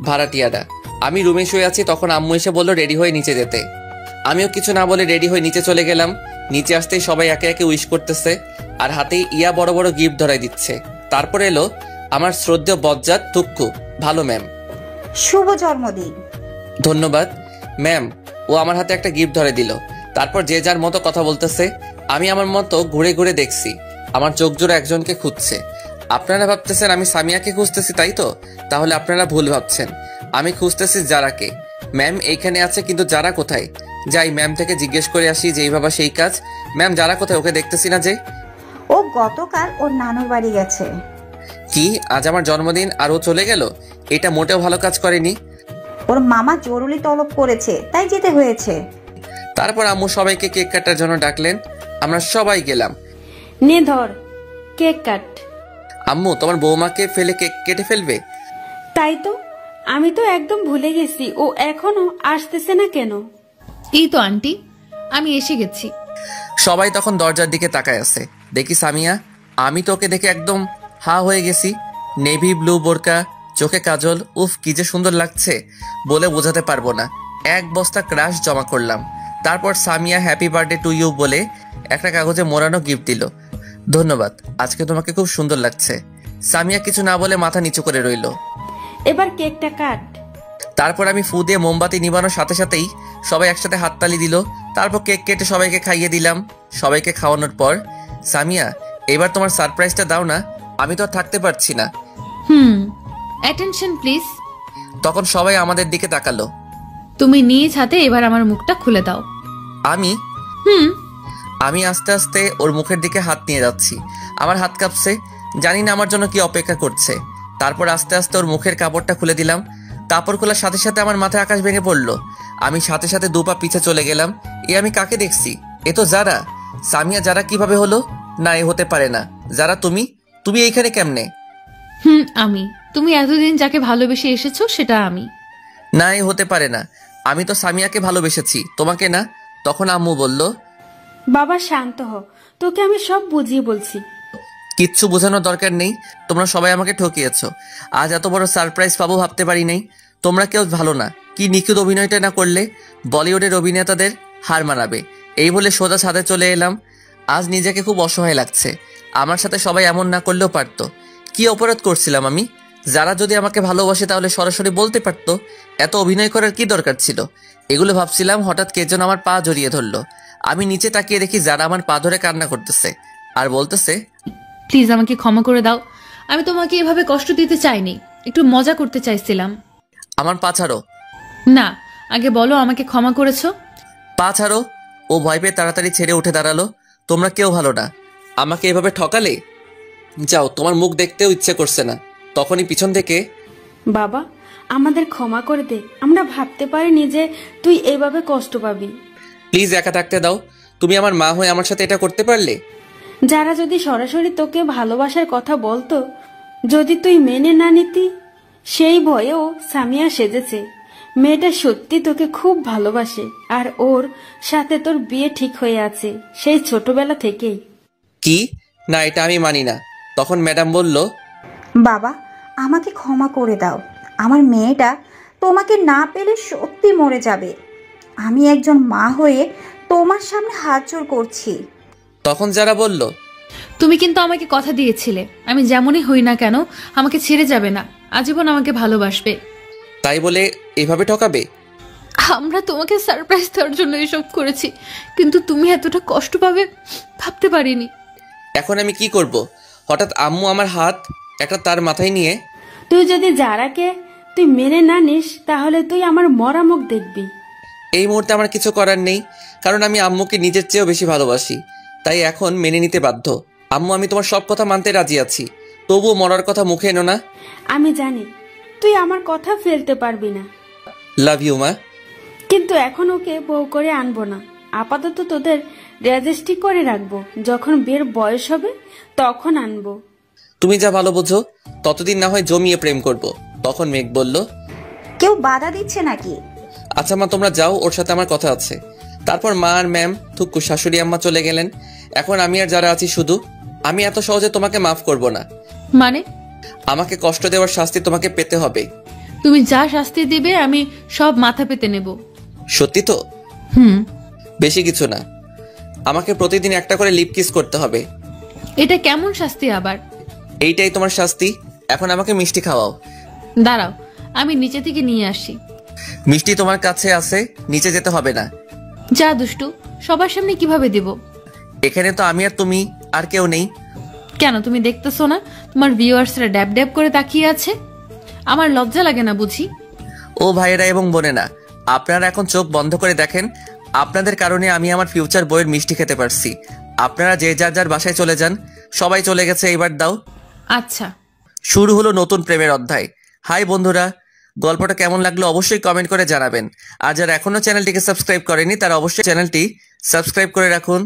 ভাড়াটিয়ারা। আমি রুমে শুয়ে আছি, তখন আম্মু এসে বললো রেডি হয়ে নিচে যেতে। আমিও কিছু না বলে রেডি হয়ে নিচে চলে গেলাম। নিচে আসতেই সবাই একে একে উইশ করতেছে, আর হাতে ইয়া বড় বড় গিফট ধরাই দিচ্ছে। তারপর এলো আমার শ্রদ্ধেয় বজ্জাত টুক্কু। ভালো ম্যাম। শুভ জন্মদিন। ধন্যবাদ ম্যাম। ও আমার হাতে একটা গিফট ধরে দিল। তারপর যে যার মতো কথা বলতেছে। আমি আমার মতো ঘুরে ঘুরে দেখছি, আমার চোখ জোড়া একজনকে খুঁজছে। আপনারা ভাবতেছেন আমি সামিয়াকে খুঁজতেছি, তাই তো? তাহলে আপনারা ভুল ভাবছেন, আমি খুঁজতেছি যারাকে। ম্যাম এইখানে আছে, কিন্তু যারা কোথায়? যাই ম্যাম থেকে জিজ্ঞেস করে আসি। যেই ভাবা সেই কাজ। ম্যাম যারা কোথায়? ওকে দেখতেছি না যে। ও গতকাল ওর নানুর বাড়ি গেছে। কি, আজ আমার জন্মদিন আর ও চলে গেল? এটা মোটেও ভালো কাজ করেনি। ওর মামা জরুরি তলব করেছে, তাই যেতে হয়েছে। তারপর আম্মু সবাইকে কেক কাটার জন্য ডাকলেন। আমরা সবাই গেলাম। নে ধর, কেক কাট। আম্মু, তোমার বৌমাকে ফেলে কেক কেটে ফেলবে? তাই তো, আমি তো একদম ভুলে গেছি ও এখনো আসতেছে না কেন। এই তো আন্টি, আমি এসে গেছি। সবাই তখন দরজার দিকে তাকায় আছে। দেখি সামিয়া। আমি তো ওকে দেখে একদম হা হয়ে গেছি। নেভি ব্লু বোরকা, চোখে কাজল, উফ কি যে সুন্দর লাগছে, বলে বোঝাতে পারবো না। এক বস্তা ক্রাশ জমা করলাম। তারপর Samia happy birthday to you বলে একটা কাগজে মোড়ানো গিফট দিল। ধন্যবাদ, আজকে তোমাকে খুব সুন্দর লাগছে। সামিয়া কিছু না বলে মাথা নিচু করে রইল। এবার কেকটা কাট। তারপর আমি ফু দিয়ে মোমবাতি নিবানোর সাথে সাথেই সবাই একসাথে হাততালি দিল। তারপর কেক কেটে সবাইকে খাইয়ে দিলাম। সবাইকে খাওয়ানোর পর, সামিয়া এবার তোমার সারপ্রাইজটা দাও না, আমি তো আর থাকতে পারছি না। Attention please. তখন সবাই আমাদের দিকে তাকালো। তুমি নিজ হাতে এবার আমার মুখটা খুলে দাও। আমি আস্তে আস্তে ওর মুখের দিকে হাত নিয়ে যাচ্ছি। আমার হাত কাঁপছে, জানি না আমার জন্য কি অপেক্ষা করছে। তারপর আস্তে আস্তে ওর মুখের কাপড়টা খুলে দিলাম। কাপড় খোলার সাথে সাথে আমার মাথায় আকাশ ভেঙে পড়লো। আমি সাথে সাথে 2 পা পিছে চলে গেলাম। আমি কাকে দেখছি? এ তো যারা। সামিয়া, যারা কিভাবে হলো? না, এ হতে পারে না। যারা, তুমি এইখানে কেমনে? আমি। তুমি এতদিন যাকে ভালোবেসে এসেছো সেটা আমি। না, এ হতে পারে না। আমি তো সামিয়াকে ভালোবেসেছি, তোমাকে না। তখন আম্মু বলল, বাবা শান্ত হ, তোকে আমি সব বুঝিয়ে বলছি। কিচ্ছু বোঝানোর দরকার নেই, তোমরা সবাই আমাকে ঠকিয়েছো। আজ এত বড় সারপ্রাইজ পাবো ভাবতে পারি নাই। তোমরা কেউ ভালো না। কি নিখুঁত অভিনয়টা না করলে বলিউডের অভিনেতাদের হার মানাবে। এই বলে সোজা ছাদে চলে এলাম। আজ নিজেকে খুব অসহায় লাগছে। আমার সাথে সবাই এমন না করলেও পারতো। কি অপরাধ করছিলাম আমি? যারা যদি আমাকে ভালোবাসে তাহলে সরাসরি বলতে পারতো। এত অভিনয় করার কি দরকার ছিল? এগুলো ভাবছিলাম, হঠাৎ কে যেন আমার পা জড়িয়ে ধরলো। আমি নিচে তাকিয়ে দেখি যারা আমার পা ধরে কান্না করতেছে আর বলতেছে, প্লিজ আমাকে ক্ষমা করে দাও, আমি তোমাকে এভাবে কষ্ট দিতে চাইনি, একটু মজা করতে চাইছিলাম। আমার পা ছাড়ো। না, আগে বলো আমাকে ক্ষমা করেছো। পা ছাড়ো। ও ভয় পেয়ে তাড়াতাড়ি ছেড়ে উঠে দাঁড়ালো। তোমরা কেউ ভালো না, আমাকে এভাবে ঠকালে। যাও, তোমার মুখ দেখতেও ইচ্ছে করছে না। তখনই পিছন থেকে, বাবা আমাদের ক্ষমা করে দে, আমরা ভাবতে পারিনি যে তুই এভাবে কষ্ট পাবি। প্লিজ একা থাকতে দাও। তুমি আমার মা হয়ে আমার সাথে এটা করতে পারলে? যারা যদি সরাসরি তোকে ভালোবাসার কথা বলতো, যদি তুই মেনে না নিতি, সেই ভয়েও সামিয়া সেজেছে। মেয়েটা সত্যি তোকে খুব ভালোবাসে আর ওর সাথে তোর বিয়ে ঠিক হয়ে আছে সেই ছোটবেলা থেকেই। কি? না, এটা আমি মানি না। তখন ম্যাডাম বলল, বাবা আমাকে ক্ষমা করে দাও, আমার মেয়েটা তোমাকে না পেলে সত্যি মরে যাবে। আমি একজন মা হয়ে তোমার সামনে হাত জোড় করছি। তখন যারা বলল, তুমি কিন্তু আমাকে কথা দিয়েছিলে আমি যেমনই হই না কেন আমাকে ছেড়ে যাবে না, আজীবন আমাকে ভালোবাসবে। তাই বলে এভাবে ঠকাবে? আমরা তোমাকে সারপ্রাইজ দেওয়ার জন্য এসব করেছি, কিন্তু তুমি এতটা কষ্ট পাবে ভাবতে পারিনি। এখন আমি কি করব? হঠাৎ আম্মু আমার হাত একটা তার মাথায় নিয়ে, তুই যদি যারাকে তুই মেনে না নিস তাহলে তুই আমার মরা মুখ দেখবি। এই মুহূর্তে আমার কিছু করার নেই, কারণ আমি আম্মুকে নিজের চেয়েও বেশি ভালোবাসি। তাই এখন মেনে নিতে বাধ্য। আম্মু, আমি তোমার সব কথা মানতে রাজি আছি, তবুও মরার কথা মুখে এনো না। আমি জানি তুই আমার কথা ফেলতে পারবি না, লাভ ইউ মা। কিন্তু এখন ওকে বউ করে আনবো না। আপাতত তোদের রেজিস্ট্রি করে রাখবো, যখন বিয়ের বয়স হবে তখন আনবো। তুমি যা ভালো বোঝো, ততদিন না হয় জমিয়ে প্রেম করব। তখন মেঘ বলল, কেউ বাধা দিচ্ছে নাকি? আচ্ছা মা, তোমরা যাও, ওর সাথে আমার কথা আছে। তারপর মা আর ম্যাম, থুক্কু, শাশুড়ি আম্মা চলে গেলেন। এখন আমি আর যারা আছি শুধু। আমি এত সহজে তোমাকে মাফ করব না। মানে? আমাকে কষ্ট দেওয়ার শাস্তি তোমাকে পেতে হবে। তুমি যা শাস্তি দিবে আমি সব মাথা পেতে নেব। সত্যি তো? হুম। বেশি কিছু না, আমাকে প্রতিদিন একটা করে লিপ কিস করতে হবে। এটা কেমন শাস্তি আবার? এইটাই তোমার শাস্তি। এখন আমাকে মিষ্টি খাওয়াও। দাঁড়াও, আমি নিচে থেকে নিয়ে আসি। মিষ্টি তোমার কাছে আছে, নিচে যেতে হবে না। যা দুষ্টু, সবার সামনে কিভাবে দেব? এখানে তো আমি আর তুমি, আর কেউ নেই। কেন তুমি দেখতেছো না তোমার ভিউয়ার্সরা ড্যাব ড্যাব করে তাকিয়ে আছে? আমার লজ্জা লাগে না বুঝি? ও ভাইয়েরা এবং বোনেরা, আপনারা এখন চোখ বন্ধ করে দেখেন। আপনাদের কারণে আমি আমার ফিউচার বইয়ের মিষ্টি খেতে পারছি। আপনারা যে যার যার বাসায় চলে যান। সবাই চলে গেছে, এবার দাও। আচ্ছা। শুরু হলো নতুন প্রেমের অধ্যায়। হাই বন্ধুরা, গল্পটা কেমন লাগলো অবশ্যই কমেন্ট করে জানাবেন। আর যারা এখনো চ্যানেলটিকে সাবস্ক্রাইব করেনি তারা অবশ্যই চ্যানেলটি সাবস্ক্রাইব করে রাখুন।